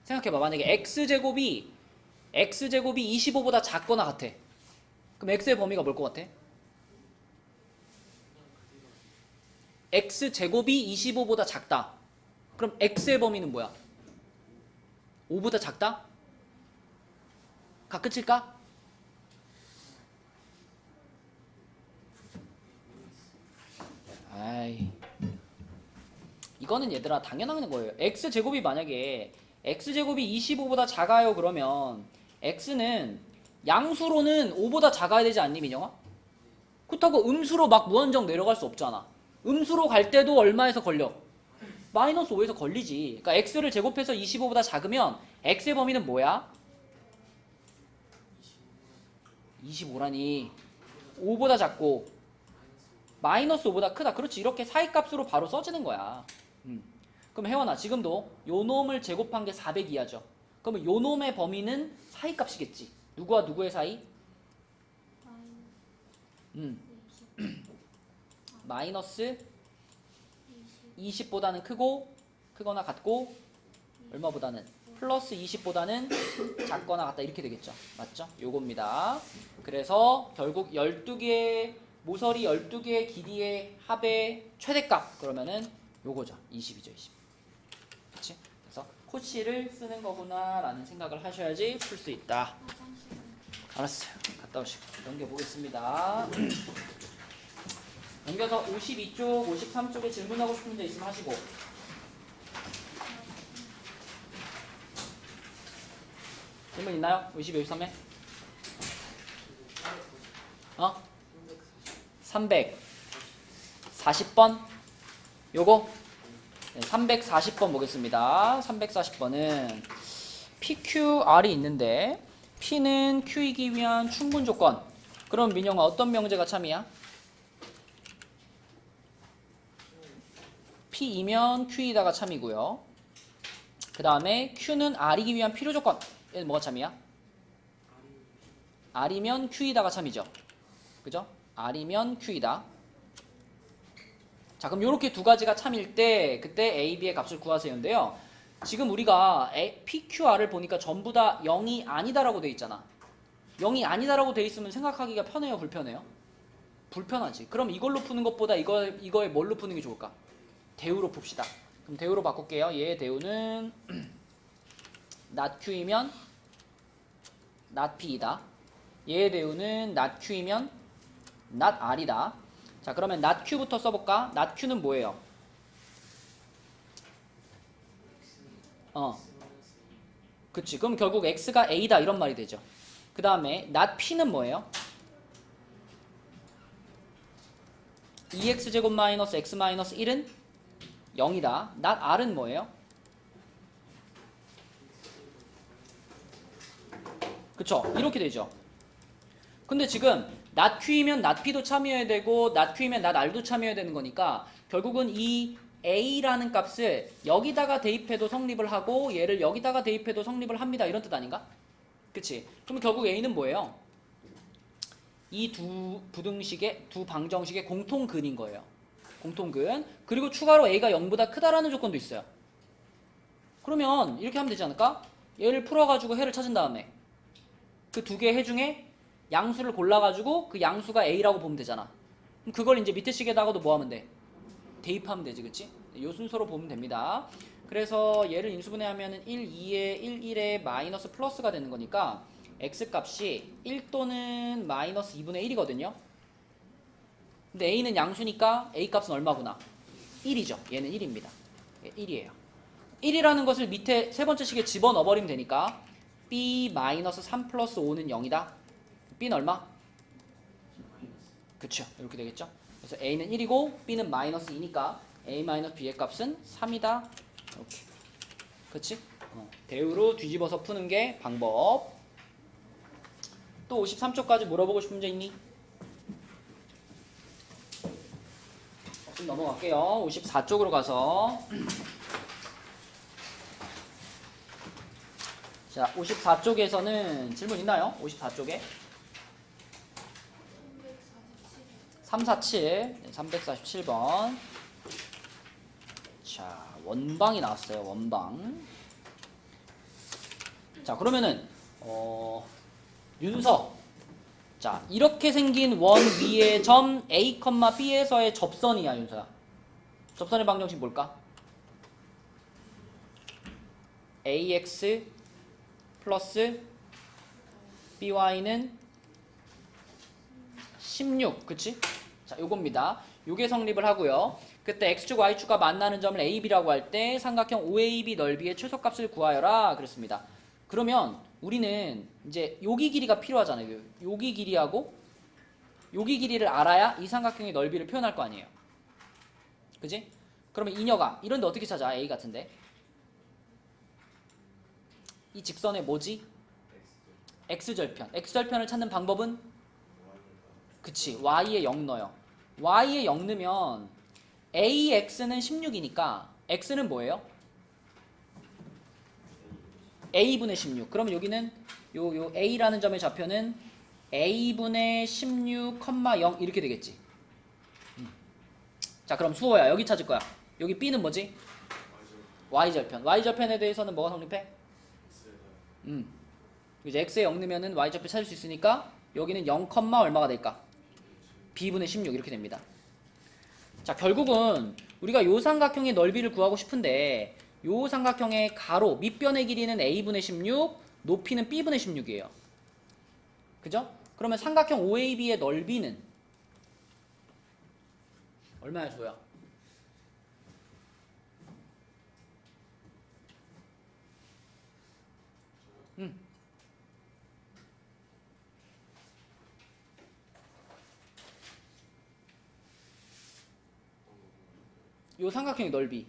생각해봐. 만약에 x제곱이 25보다 작거나 같아. 그럼 x의 범위가 뭘 것 같아? x제곱이 25보다 작다. 그럼 x의 범위는 뭐야? 5보다 작다? 가 끝일까? 이거는 얘들아 당연한 거예요. x제곱이 만약에 x제곱이 25보다 작아요 그러면 x는 양수로는 5보다 작아야 되지 않니 민영아? 그렇다고 음수로 막 무한정 내려갈 수 없잖아. 음수로 갈 때도 얼마에서 걸려? 마이너스 5에서 걸리지. 그러니까 x를 제곱해서 25보다 작으면 x의 범위는 뭐야? 25라니 5보다 작고 마이너스 5보다 크다. 그렇지. 이렇게 사이값으로 바로 써지는 거야. 그럼 혜원아 지금도 요 놈을 제곱한 게 400 이하죠. 그러면 요 놈의 범위는 사이값이겠지. 누구와 누구의 사이? 마이너스 20보다는 크거나 같고 얼마보다는 플러스 20보다는 작거나 같다 이렇게 되겠죠. 맞죠? 요겁니다. 그래서 결국 12개 모서리 12개의 길이의 합의 최대값 그러면은 요거죠. 20이죠. 20. 그치? 그래서 코시를 쓰는 거구나 라는 생각을 하셔야지 풀 수 있다. 알았어요. 갔다 오시고 넘겨보겠습니다. 넘겨서 52쪽, 53쪽에 질문하고 싶은 데 있으면 하시고. 질문 있나요? 52, 53에? 340번? 요거? 네, 340번 보겠습니다. 340번은 PQR이 있는데 P는 Q이기 위한 충분 조건. 그럼 민영아 어떤 명제가 참이야? P이면 Q이다가 참이고요. 그 다음에 Q는 R이기 위한 필요 조건. 얘는 뭐가 참이야? R이면 Q이다가 참이죠. 그죠? R이면 Q이다. 자, 그럼 이렇게 두 가지가 참일 때 그때 A, B의 값을 구하세요인데요. 지금 우리가 PQR을 보니까 전부 다 0이 아니다라고 돼 있잖아. 0이 아니다라고 돼 있으면 생각하기가 편해요, 불편해요? 불편하지. 그럼 이걸로 푸는 것보다 이거에 뭘로 푸는 게 좋을까? 대우로 풉시다. 그럼 대우로 바꿀게요. 얘의 대우는 not Q이면 not P이다. 얘의 대우는 not Q이면 not R이다. 자, 그러면 not Q부터 써볼까? not Q는 뭐예요? 그치. 그럼 결국 X가 A다 이런 말이 되죠. 그 다음에 not P는 뭐예요? 2x제곱 마이너스 x 마이너스 1은 0이다. not R은 뭐예요? 그쵸. 이렇게 되죠. 근데 지금 not Q이면 not P도 참여해야 되고 not Q이면 not R도 참여해야 되는 거니까 결국은 이 A라는 값을 여기다가 대입해도 성립을 하고 얘를 여기다가 대입해도 성립을 합니다. 이런 뜻 아닌가? 그치? 그럼 결국 A는 뭐예요? 이 두 부등식의 두 방정식의 공통근인 거예요. 공통근. 그리고 추가로 A가 0보다 크다라는 조건도 있어요. 그러면 이렇게 하면 되지 않을까? 얘를 풀어가지고 해를 찾은 다음에 그 두 개의 해 중에 양수를 골라가지고 그 양수가 A라고 보면 되잖아. 그럼 그걸 이제 밑에 식에다가도 뭐 하면 돼? 대입하면 되지, 그치? 이 순서로 보면 됩니다. 그래서 얘를 인수분해하면 1, 2에 1, 1에 마이너스 플러스가 되는 거니까 x값이 1 또는 마이너스 2분의 1이거든요. 근데 a는 양수니까 a값은 얼마구나? 1이죠. 얘는 1입니다. 1이에요. 1이라는 것을 밑에 세 번째 식에 집어넣어버리면 되니까 b 마이너스 3 플러스 5는 0이다. b는 얼마? 그쵸. 이렇게 되겠죠. 그래서 a는 1이고 b는 마이너스 2니까 a 마이너스 b의 값은 3이다. 이렇게. 그치? 대우로 뒤집어서 푸는 게 방법. 또 53쪽까지 물어보고 싶은 문제 있니? 없으면 넘어갈게요. 54쪽으로 가서 자, 54쪽에서는 질문 있나요? 54쪽에 347, 347번. 자, 원방이 나왔어요. 원방. 자, 그러면은 윤서. 자, 이렇게 생긴 원 위의 점 A, B에서의 접선이야, 윤서야. 접선의 방정식 뭘까? AX 플러스 BY는 16, 그치? 자, 요겁니다. 요게 성립을 하고요. 그때 X축, Y축과 만나는 점을 AB라고 할 때 삼각형 OAB 넓이의 최소값을 구하여라 그랬습니다. 그러면 우리는 이제 여기 길이가 필요하잖아요. 여기 길이하고 여기 길이를 알아야 이 삼각형의 넓이를 표현할 거 아니에요. 그지? 그러면 이녀가 이런데 어떻게 찾아? A 같은데. 이 직선의 뭐지? X절편. X절편을 찾는 방법은? 그치. Y에 0 넣어요. Y에 0 넣으면 AX는 16이니까 X는 뭐예요? A분의 16. 그러면 여기는 요 A라는 점의 좌표는 A분의 16, 0 이렇게 되겠지. 자, 그럼 수호야. 여기 찾을 거야. 여기 B는 뭐지? Y절편. Y절편에 대해서는 뭐가 성립해? 이제 X에 0 넣으면은 Y절편 찾을 수 있으니까 여기는 0, 얼마가 될까? B분의 16 이렇게 됩니다. 자, 결국은 우리가 요 삼각형의 넓이를 구하고 싶은데 요 삼각형의 가로 밑변의 길이는 a분의 16, 높이는 b분의 16이에요. 그죠? 그러면 삼각형 OAB의 넓이는 얼마야, 조야? 요 삼각형의 넓이.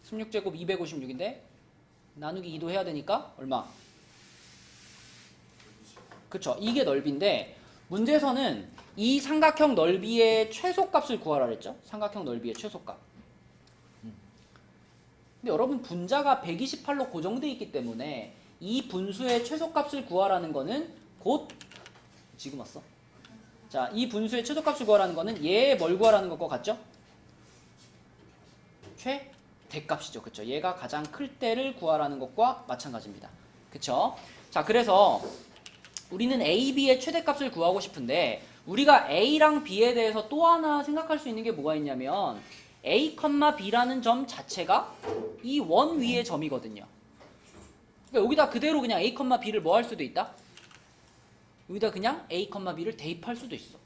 16제곱 256인데 나누기 2도 해야 되니까 얼마? 그쵸, 이게 넓이인데 문제에서는 이 삼각형 넓이의 최소값을 구하라 그랬죠. 삼각형 넓이의 최소값. 근데 여러분 분자가 128로 고정되어 있기 때문에 이 분수의 최소값을 구하라는 거는 곧 지금 왔어. 자, 이 분수의 최소값을 구하라는 거는 얘 뭘 구하라는 것과 같죠? 최대값이죠. 그쵸? 얘가 가장 클 때를 구하라는 것과 마찬가지입니다. 그쵸? 자, 그래서 우리는 A, B의 최대값을 구하고 싶은데 우리가 A랑 B에 대해서 또 하나 생각할 수 있는 게 뭐가 있냐면 A, B라는 점 자체가 이 원 위의 점이거든요. 그러니까 여기다 그대로 그냥 A, B를 뭐 할 수도 있다? 여기다 그냥 A, B를 대입할 수도 있어.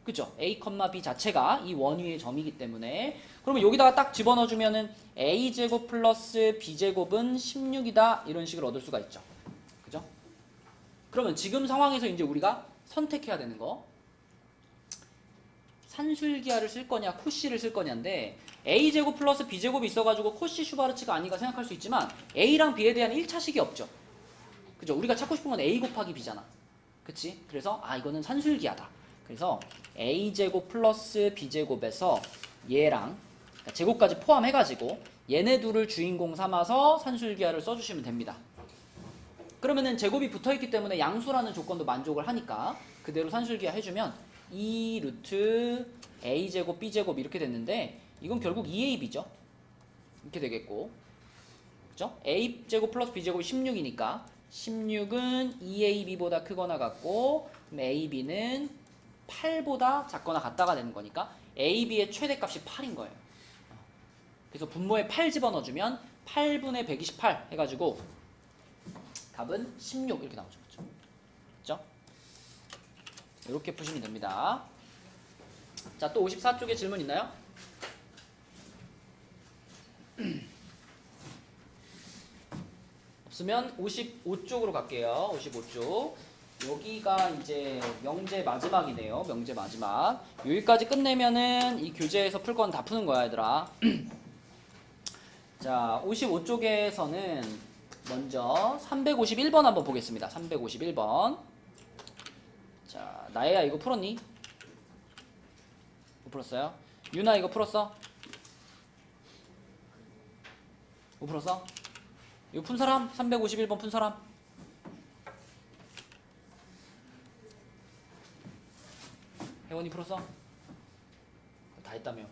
그죠? A, B 자체가 이 원 위의 점이기 때문에 그러면 여기다가 딱 집어넣어주면은 A제곱 플러스 B제곱은 16이다 이런 식으로 얻을 수가 있죠. 그죠? 그러면 지금 상황에서 이제 우리가 선택해야 되는 거 산술기하를 쓸 거냐 코시를 쓸 거냐인데 A제곱 플러스 B제곱이 있어가지고 코시 슈바르츠가 아닌가 생각할 수 있지만 A랑 B에 대한 1차식이 없죠. 그죠? 우리가 찾고 싶은 건 A 곱하기 B잖아. 그치? 그래서 이거는 산술기하다. 그래서 A제곱 플러스 B제곱에서 얘랑 그러니까 제곱까지 포함해가지고 얘네 둘을 주인공 삼아서 산술기하를 써주시면 됩니다. 그러면은 제곱이 붙어있기 때문에 양수라는 조건도 만족을 하니까 그대로 산술기하 해주면 2 루트 A제곱 B제곱 이렇게 됐는데 이건 결국 2AB죠. 이렇게 되겠고 그죠? A제곱 플러스 B제곱이 16이니까 16은 2AB보다 크거나 같고 그럼 AB는 8보다 작거나 같다가 되는 거니까 AB의 최대값이 8인 거예요. 그래서 분모에 8 집어넣어주면 8분의 128 해가지고 답은 16 이렇게 나오죠. 그렇죠? 이렇게 푸시면 됩니다. 자, 또 54쪽에 질문 있나요? 없으면 55쪽으로 갈게요. 55쪽. 여기가 이제 명제 마지막이네요. 명제 마지막. 여기까지 끝내면은 이 교재에서 풀 건 다 푸는 거야, 얘들아. 자, 55쪽에서는 먼저 351번 한번 보겠습니다. 351번. 자, 나혜야 이거 풀었니? 못 풀었어요? 유나 이거 풀었어? 못 풀었어? 이거 푼 사람? 351번 푼 사람? 혜원이 풀었어? 다 했다며.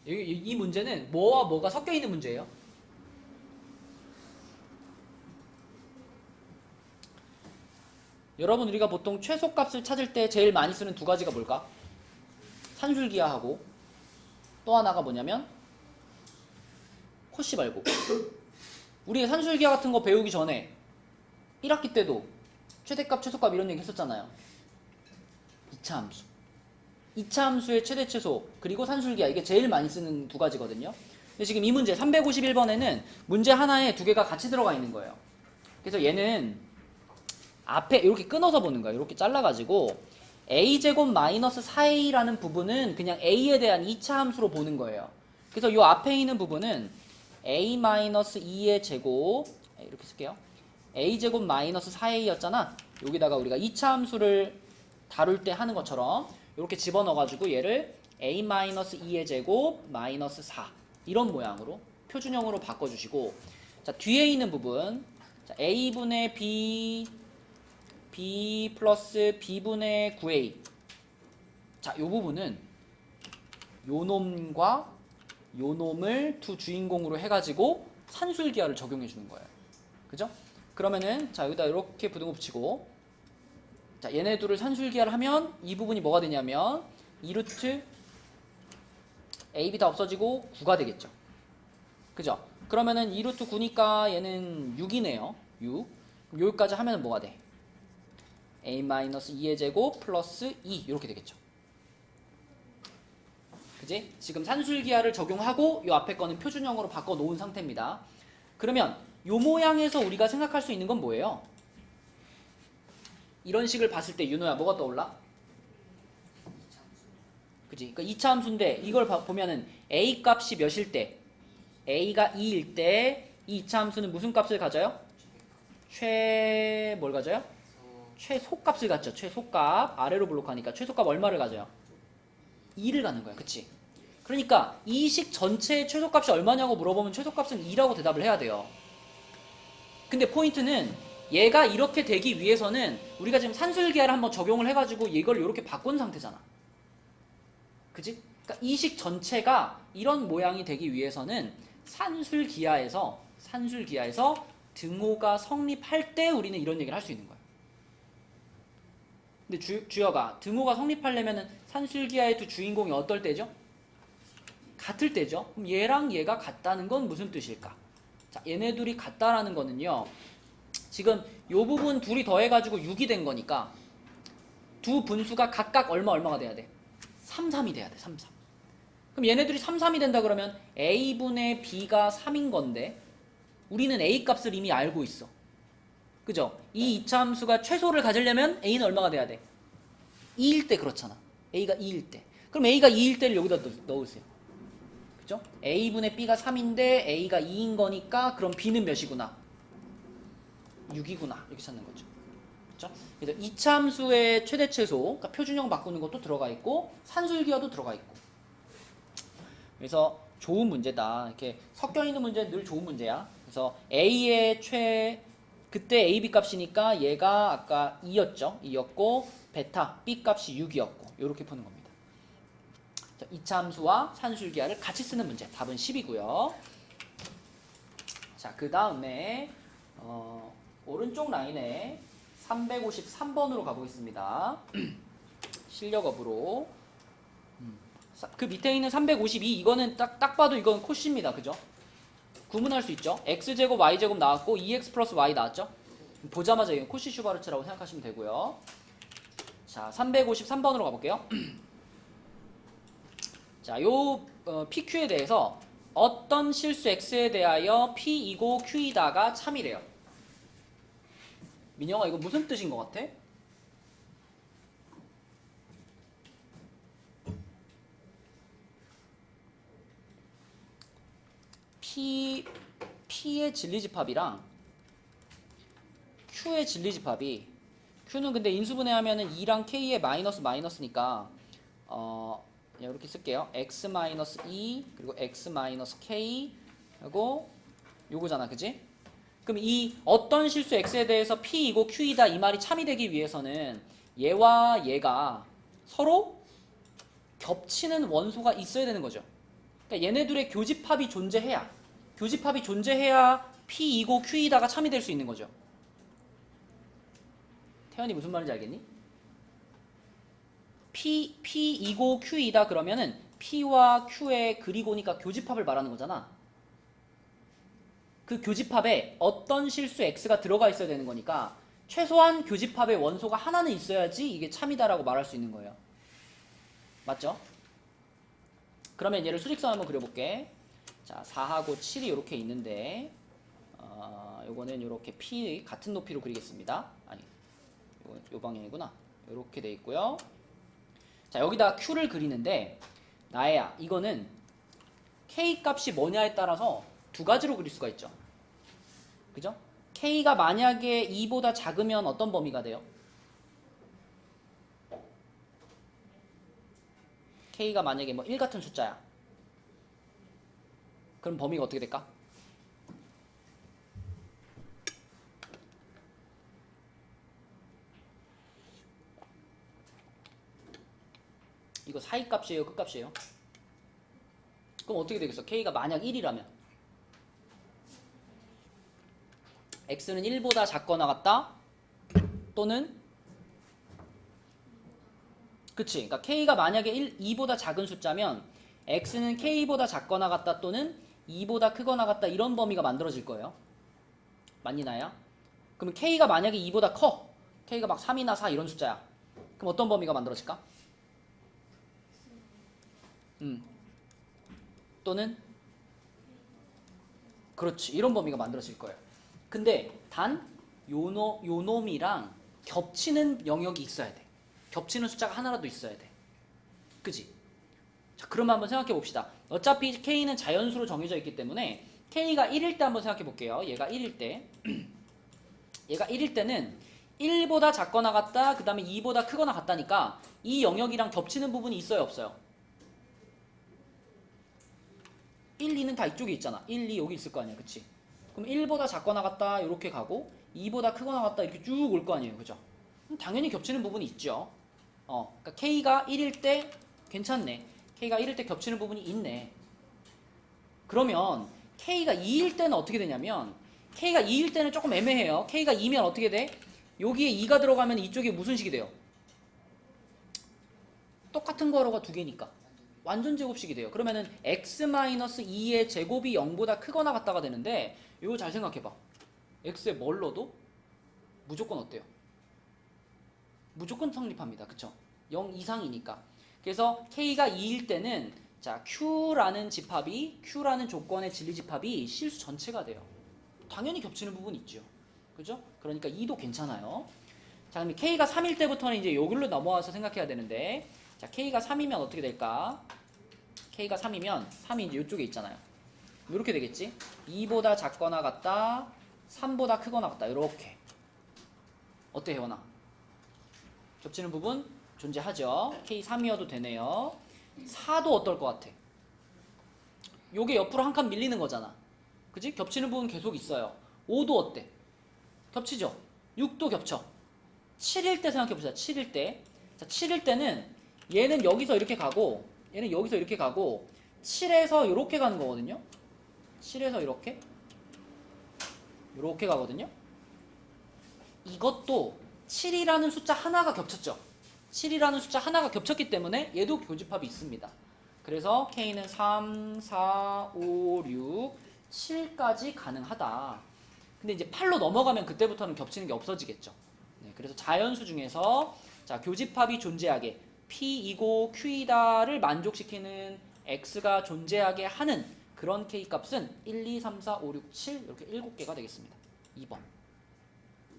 이 문제는 뭐와 뭐가 섞여 있는 문제예요? 여러분 우리가 보통 최소값을 찾을 때 제일 많이 쓰는 두 가지가 뭘까? 산술기하하고 또 하나가 뭐냐면 코시 발곱. 우리 산술기하 같은 거 배우기 전에 1학기 때도 최대값, 최소값 이런 얘기 했었잖아요. 2차 함수. 2차 함수의 최대 최소 그리고 산술기하 이게 제일 많이 쓰는 두 가지거든요. 근데 지금 이 문제 351번에는 문제 하나에 두 개가 같이 들어가 있는 거예요. 그래서 얘는 앞에 이렇게 끊어서 보는 거예요. 이렇게 잘라가지고 a제곱 마이너스 4a라는 부분은 그냥 a에 대한 2차 함수로 보는 거예요. 그래서 이 앞에 있는 부분은 a 마이너스 2의 제곱 이렇게 쓸게요. a제곱 마이너스 4a였잖아. 여기다가 우리가 2차 함수를 다룰 때 하는 것처럼 이렇게 집어넣어가지고 얘를 a 마이너스 2의 제곱 마이너스 4 이런 모양으로 표준형으로 바꿔주시고 자 뒤에 있는 부분 자, a분의 b 플러스 b분의 9a 자 이 부분은 요 놈과 요 놈을 두 주인공으로 해가지고 산술기하를 적용해 주는 거예요. 그죠? 그러면은 자 여기다 이렇게 부등호 붙이고 자 얘네 둘을 산술기하를 하면 이 부분이 뭐가 되냐면 2루트 a, b 다 없어지고 9가 되겠죠. 그죠? 그러면은 2루트 9니까 얘는 6이네요. 6. 그럼 여기까지 하면은 뭐가 돼? a-2의 제곱 플러스 2 이렇게 되겠죠. 그지? 지금 산술기하를 적용하고 이 앞에 거는 표준형으로 바꿔 놓은 상태입니다. 그러면 이 모양에서 우리가 생각할 수 있는 건 뭐예요? 이런 식을 봤을 때 윤호야 뭐가 떠올라? 그지? 그러니까 2차 함수인데 이걸 보면은 a 값이 몇일 때? a가 2일 때 이 2차 함수는 무슨 값을 가져요? 뭘 가져요? 최소값을 갖죠. 최소값. 아래로 블록하니까 최소값 얼마를 가져요? 2를 가는 거야. 그치? 그러니까 이 식 전체의 최소값이 얼마냐고 물어보면 최소값은 2라고 대답을 해야 돼요. 근데 포인트는 얘가 이렇게 되기 위해서는 우리가 지금 산술기하를 한번 적용을 해가지고 이걸 이렇게 바꾼 상태잖아. 그치? 그러니까 이 식 전체가 이런 모양이 되기 위해서는 산술기하에서 등호가 성립할 때 우리는 이런 얘기를 할 수 있는 거야. 근데 주여가 등호가 성립하려면은 산술기하의 두 주인공이 어떨 때죠? 같을 때죠. 그럼 얘랑 얘가 같다는 건 무슨 뜻일까? 자, 얘네 둘이 같다라는 거는요. 지금 요 부분 둘이 더해가지고 6이 된 거니까 두 분수가 각각 얼마가 돼야 돼? 3, 3이 돼야 돼. 3, 3. 그럼 얘네들이 3, 3이 된다 그러면 a분의 b가 3인 건데 우리는 a 값을 이미 알고 있어. 그죠? 이 2차 함수가 최소를 가지려면 a는 얼마가 돼야 돼? 2일 때 그렇잖아. a가 2일 때. 그럼 a가 2일 때를 여기다 넣으세요. 그죠? a분의 b가 3인데 a가 2인 거니까 그럼 b는 몇이구나? 6이구나. 이렇게 찾는 거죠. 그죠? 그래서 2차 함수의 최대 최소, 그러니까 표준형 바꾸는 것도 들어가 있고 산술기하도 들어가 있고. 그래서 좋은 문제다. 이렇게 섞여 있는 문제는 늘 좋은 문제야. 그래서 a의 그때 a, b 값이니까 얘가 아까 2였죠. 2였고 베타 b 값이 6이었고 이렇게 푸는 겁니다. 자, 2차 함수와 산술기하를 같이 쓰는 문제. 답은 10이고요. 자, 그 다음에 오른쪽 라인에 353번으로 가보겠습니다. 실력업으로 그 밑에 있는 352 이거는 딱 봐도 이건 코시입니다. 그죠? 구분할 수 있죠. x제곱 y제곱 나왔고 2x 플러스 y 나왔죠. 보자마자 이건 코시 슈바르츠라고 생각하시면 되고요. 자, 353번으로 가볼게요. 자, 요 PQ에 대해서 어떤 실수 x에 대하여 P이고 Q이다가 참이래요. 민영아 이거 무슨 뜻인 것 같아? P의 진리집합이랑 Q의 진리집합이 Q는 근데 인수분해하면은 2랑 K의 마이너스니까 그냥 이렇게 쓸게요. x-2 그리고 x-k 하고 요거잖아. 그지? 그럼 이 어떤 실수 x에 대해서 P이고 Q이다 이 말이 참이 되기 위해서는 얘와 얘가 서로 겹치는 원소가 있어야 되는 거죠. 그러니까 얘네들의 교집합이 존재해야 P이고 Q이다가 참이 될 수 있는 거죠. 태연이 무슨 말인지 알겠니? P이고 Q이다 그러면은 P와 Q의 그리고니까 교집합을 말하는 거잖아. 그 교집합에 어떤 실수 X가 들어가 있어야 되는 거니까 최소한 교집합의 원소가 하나는 있어야지 이게 참이다라고 말할 수 있는 거예요. 맞죠? 그러면 얘를 수직선 한번 그려볼게. 자, 4하고 7이 이렇게 있는데 요거는 이렇게 P 같은 높이로 그리겠습니다. 아니, 요 방향이구나. 이렇게 돼 있고요. 자, 여기다 Q를 그리는데 나야 이거는 K 값이 뭐냐에 따라서 두 가지로 그릴 수가 있죠. 그죠? K가 만약에 2보다 작으면 어떤 범위가 돼요? K가 만약에 뭐 1 같은 숫자야. 그럼 범위가 어떻게 될까? 이거 사이값이에요? 끝값이에요? 그럼 어떻게 되겠어? K가 만약 1이라면 x는 1보다 작거나 같다 또는 그치 그러니까 k가 만약에 2보다 작은 숫자면 x는 k보다 작거나 같다 또는 2보다 크거나 같다 이런 범위가 만들어질 거예요. 맞니 나야? 그러면 k가 만약에 2보다 커 k가 막 3이나 4 이런 숫자야. 그럼 어떤 범위가 만들어질까? 또는 그렇지 이런 범위가 만들어질 거예요. 근데 단 요 놈이랑 겹치는 영역이 있어야 돼. 겹치는 숫자가 하나라도 있어야 돼. 그지? 자, 그러면 한번 생각해 봅시다. 어차피 k는 자연수로 정해져 있기 때문에 k가 1일 때 한번 생각해 볼게요. 얘가 1일 때 얘가 1일 때는 1보다 작거나 같다 그 다음에 2보다 크거나 같다니까 이 영역이랑 겹치는 부분이 있어요 없어요? 1, 2는 다 이쪽에 있잖아. 1, 2 여기 있을 거 아니야. 그치? 그럼 1보다 작거나 같다 이렇게 가고 2보다 크거나 같다 이렇게 쭉 올 거 아니에요. 그죠? 당연히 겹치는 부분이 있죠. 그러니까 K가 1일 때 괜찮네. K가 1일 때 겹치는 부분이 있네. 그러면 K가 2일 때는 어떻게 되냐면 K가 2일 때는 조금 애매해요. K가 2면 어떻게 돼? 여기에 2가 들어가면 이쪽에 무슨 식이 돼요? 똑같은 거로가 두 개니까 완전 제곱식이 돼요. 그러면은 x-2의 제곱이 0보다 크거나 같다가 되는데 이거 잘 생각해봐. x에 뭘 넣어도 무조건 어때요? 무조건 성립합니다. 그쵸? 0 이상이니까. 그래서 k가 2일 때는 자 q라는 집합이 q라는 조건의 진리집합이 실수 전체가 돼요. 당연히 겹치는 부분이 있죠. 그죠? 그러니까 2도 괜찮아요. 자 그럼 k가 3일 때부터는 이제 여기로 넘어와서 생각해야 되는데 자 k가 3이면 어떻게 될까? k가 3이면 3이 이제 이쪽에 있잖아요. 이렇게 되겠지? 2보다 작거나 같다 3보다 크거나 같다 이렇게. 어때 혜원아? 겹치는 부분 존재하죠. k 3이어도 되네요. 4도 어떨 것 같아? 요게 옆으로 한 칸 밀리는 거잖아. 그지? 겹치는 부분 계속 있어요. 5도 어때? 겹치죠? 6도 겹쳐. 7일 때 생각해보자. 7일 때. 자, 7일 때는 얘는 여기서 이렇게 가고 얘는 여기서 이렇게 가고 7에서 이렇게 가는 거거든요. 7에서 이렇게 가거든요. 이것도 7이라는 숫자 하나가 겹쳤죠. 7이라는 숫자 하나가 겹쳤기 때문에 얘도 교집합이 있습니다. 그래서 K는 3, 4, 5, 6, 7까지 가능하다. 근데 이제 8로 넘어가면 그때부터는 겹치는 게 없어지겠죠. 네, 그래서 자연수 중에서 자, 교집합이 존재하게 P이고 Q이다를 만족시키는 X가 존재하게 하는 그런 K 값은 1, 2, 3, 4, 5, 6, 7 이렇게 7개가 되겠습니다. 2번.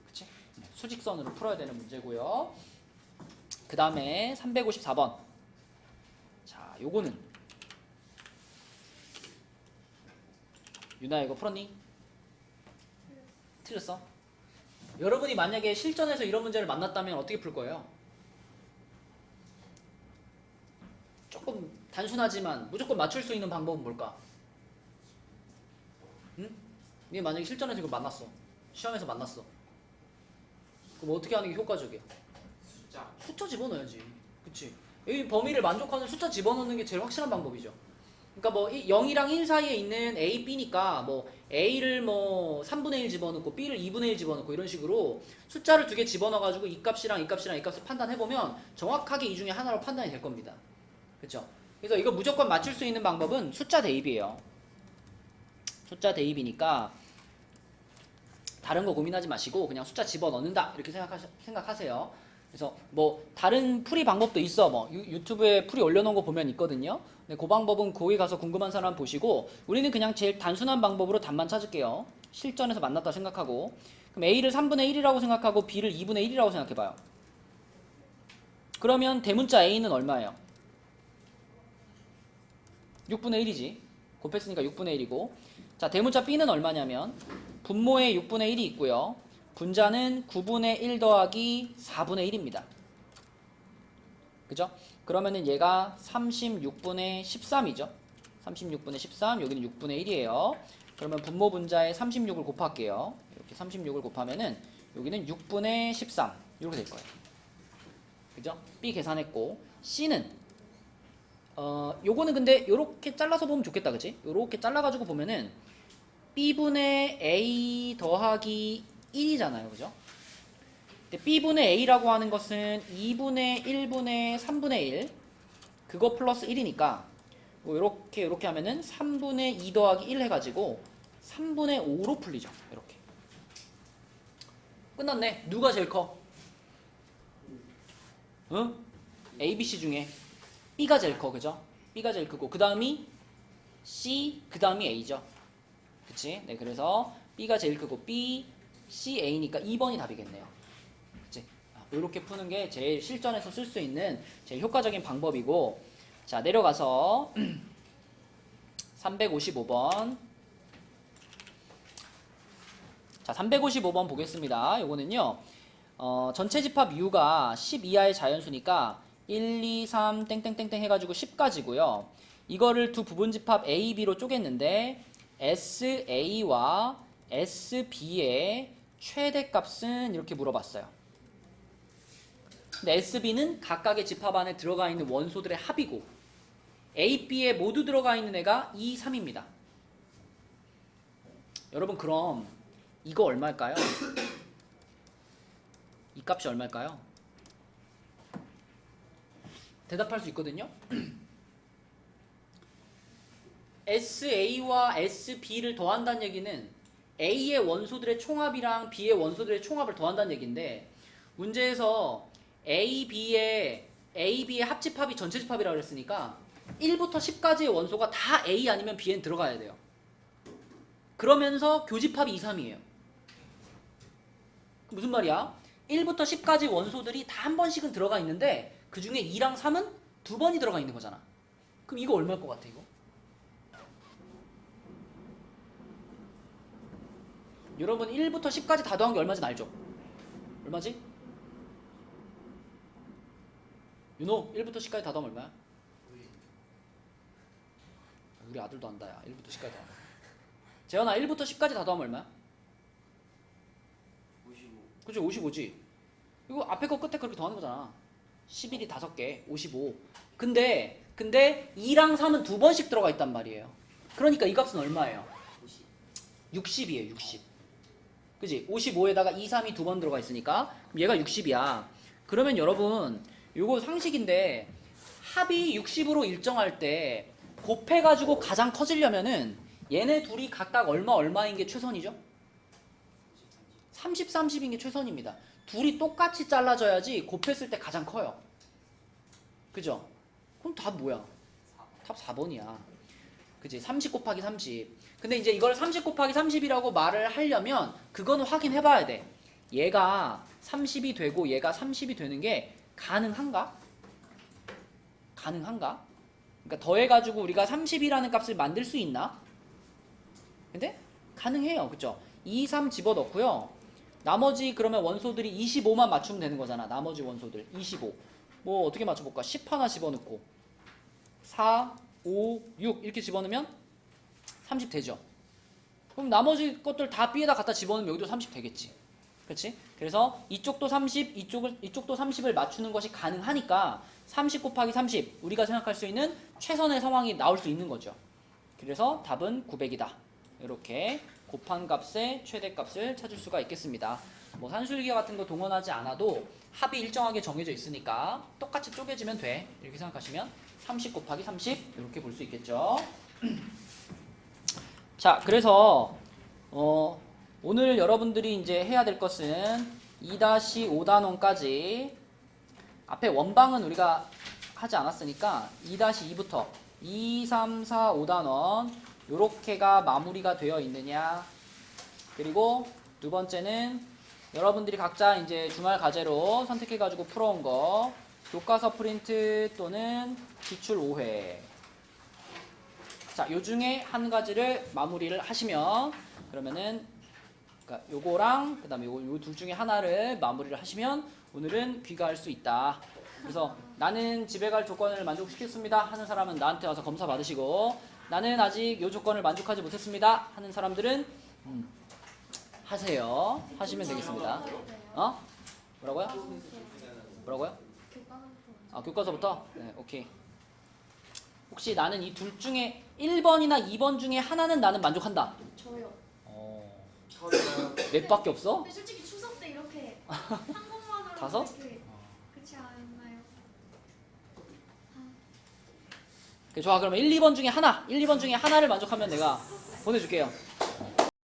그치? 네, 수직선으로 풀어야 되는 문제고요. 그 다음에 354번. 자, 요거는 유나 이거 풀었니? 틀렸어? 여러분이 만약에 실전에서 이런 문제를 만났다면 어떻게 풀 거예요? 조금 단순하지만 무조건 맞출 수 있는 방법은 뭘까? 응? 네 만약에 실전에서 이거 만났어. 시험에서 만났어. 그럼 어떻게 하는 게 효과적이야? 숫자 집어넣어야지. 그치? 여기 범위를 만족하는 숫자 집어넣는 게 제일 확실한 방법이죠. 그러니까 뭐 0이랑 1 사이에 있는 A, B니까 뭐 A를 뭐 3분의 1 집어넣고 B를 2분의 1 집어넣고 이런 식으로 숫자를 두 개 집어넣어가지고 이 값이랑 이 값이랑 이 값을 판단해보면 정확하게 이 중에 하나로 판단이 될 겁니다. 그쵸? 그래서 이거 무조건 맞출 수 있는 방법은 숫자 대입이에요. 숫자 대입이니까 다른 거 고민하지 마시고 그냥 숫자 집어넣는다 이렇게 생각하세요. 그래서 뭐 다른 풀이 방법도 있어. 뭐 유튜브에 풀이 올려놓은 거 보면 있거든요. 근데 그 방법은 거기 가서 궁금한 사람 보시고 우리는 그냥 제일 단순한 방법으로 답만 찾을게요. 실전에서 만났다 생각하고 그럼 A를 3분의 1이라고 생각하고 B를 2분의 1이라고 생각해봐요. 그러면 대문자 A는 얼마예요? 6분의 1이지. 곱했으니까 6분의 1이고 자 대문자 B는 얼마냐면 분모에 6분의 1이 있고요. 분자는 9분의 1 더하기 4분의 1입니다. 그죠? 그러면은 얘가 36분의 13이죠. 36분의 13, 여기는 6분의 1이에요. 그러면 분모 분자에 36을 곱할게요. 이렇게 36을 곱하면은 여기는 6분의 13 이렇게 될 거예요. 그죠? B 계산했고 C는 요거는 근데 요렇게 잘라서 보면 좋겠다. 그치? 요렇게 잘라가지고 보면은 B분의 A 더하기 1이잖아요. 그죠? 근데 B분의 A라고 하는 것은 2분의 1분의 3분의 1 그거 플러스 1이니까 뭐 이렇게 하면은 3분의 2 더하기 1 해가지고 3분의 5로 풀리죠. 이렇게 끝났네. 누가 제일 커? 응? A, B, C 중에 B가 제일 커. 그죠? B가 제일 크고 그 다음이 C, 그 다음이 A죠. 그치? 네, 그래서 B가 제일 크고 B, C, A니까 2번이 답이겠네요. 그치? 이렇게 푸는 게 제일 실전에서 쓸 수 있는 제일 효과적인 방법이고, 자, 내려가서 355번. 자, 355번 보겠습니다. 요거는요, 전체 집합 U가 10 이하의 자연수니까 1, 2, 3, 땡땡땡땡 해가지고 10까지고요. 이거를 두 부분 집합 A, B로 쪼갰는데 SA와 SB의 최대값은 이렇게 물어봤어요. 근데 SB는 각각의 집합 안에 들어가 있는 원소들의 합이고 A, B에 모두 들어가 있는 애가 2, 3입니다. 여러분 그럼 이거 얼마일까요? 이 값이 얼마일까요? 대답할 수 있거든요. SA와 SB를 더한다는 얘기는 A의 원소들의 총합이랑 B의 원소들의 총합을 더한다는 얘기인데 문제에서 AB의 합집합이 전체 집합이라고 그랬으니까 1부터 10까지의 원소가 다 A 아니면 B엔 들어가야 돼요. 그러면서 교집합이 2, 3이에요. 무슨 말이야? 1부터 10까지 원소들이 다 한 번씩은 들어가 있는데 그 중에 2랑 3은 두 번이 들어가 있는 거잖아. 그럼 이거 얼마일 것 같아 이거? 여러분 1부터 10까지 다 더한 게 얼마인지 알죠? 얼마지? 윤호 1부터 10까지 다 더하면 얼마야? 우리 아들도 안다 야 1부터 10까지 다 더하면. 재현아 1부터 10까지 다 더하면 얼마야? 55. 그치 55지. 이거 앞에 거 끝에 그렇게 더하는 거잖아. 11이 5개 55. 근데 2랑 3은 두 번씩 들어가 있단 말이에요. 그러니까 이 값은 얼마예요? 60이에요 60. 그지? 55에다가 2, 3이 두 번 들어가 있으니까 그럼 얘가 60이야. 그러면 여러분 요거 상식인데 합이 60으로 일정할 때 곱해가지고 가장 커지려면은 얘네 둘이 각각 얼마인 게 최선이죠? 30, 30인 게 최선입니다. 둘이 똑같이 잘라져야지 곱했을 때 가장 커요. 그죠? 그럼 답 뭐야? 답 4번이야. 그지? 30 곱하기 30. 근데 이제 이걸 30 곱하기 30이라고 말을 하려면 그거는 확인해 봐야 돼. 얘가 30이 되고 얘가 30이 되는 게 가능한가? 가능한가? 그러니까 더해가지고 우리가 30이라는 값을 만들 수 있나? 근데 가능해요. 그쵸? 2, 3 집어넣고요. 나머지 그러면 원소들이 25만 맞추면 되는 거잖아. 나머지 원소들 25. 뭐 어떻게 맞춰볼까? 10 하나 집어넣고 4, 5, 6 이렇게 집어넣으면 30 되죠. 그럼 나머지 것들 다 B에다 갖다 집어넣으면 여기도 30 되겠지. 그렇지? 그래서 이쪽도 30, 이쪽도 30을 맞추는 것이 가능하니까 30 곱하기 30 우리가 생각할 수 있는 최선의 상황이 나올 수 있는 거죠. 그래서 답은 900이다. 이렇게 곱한 값의 최대값을 찾을 수가 있겠습니다. 뭐 산술기계 같은 거 동원하지 않아도 합이 일정하게 정해져 있으니까 똑같이 쪼개지면 돼. 이렇게 생각하시면 30 곱하기 30 이렇게 볼 수 있겠죠. 자, 그래서 오늘 여러분들이 이제 해야 될 것은 2-5단원까지 앞에 원방은 우리가 하지 않았으니까 2-2부터 2, 3, 4, 5단원 요렇게가 마무리가 되어 있느냐. 그리고 두 번째는 여러분들이 각자 이제 주말 과제로 선택해가지고 풀어온 거 교과서 프린트 또는 기출 5회. 자, 요 중에 한 가지를 마무리를 하시면 그러면은 그러니까 요거랑 그다음에 요 둘 중에 하나를 마무리를 하시면 오늘은 귀가할 수 있다. 그래서 나는 집에 갈 조건을 만족시켰습니다 하는 사람은 나한테 와서 검사 받으시고 나는 아직 요 조건을 만족하지 못했습니다 하는 사람들은 하세요. 하시면 되겠습니다. 어? 뭐라고요? 뭐라고요? 아, 교과서부터? 네, 오케이. 혹시 나는 이 둘 중에 1번이나 2번 중에 하나는 나는 만족한다. 저요. 저는 몇 밖에 없어? 근데 솔직히 추석 때 이렇게 한국만으로 5? 이렇게 그렇지 않나요? 좋아, 그러면 1, 2번 중에 하나, 1, 2번 중에 하나를 만족하면 내가 보내줄게요.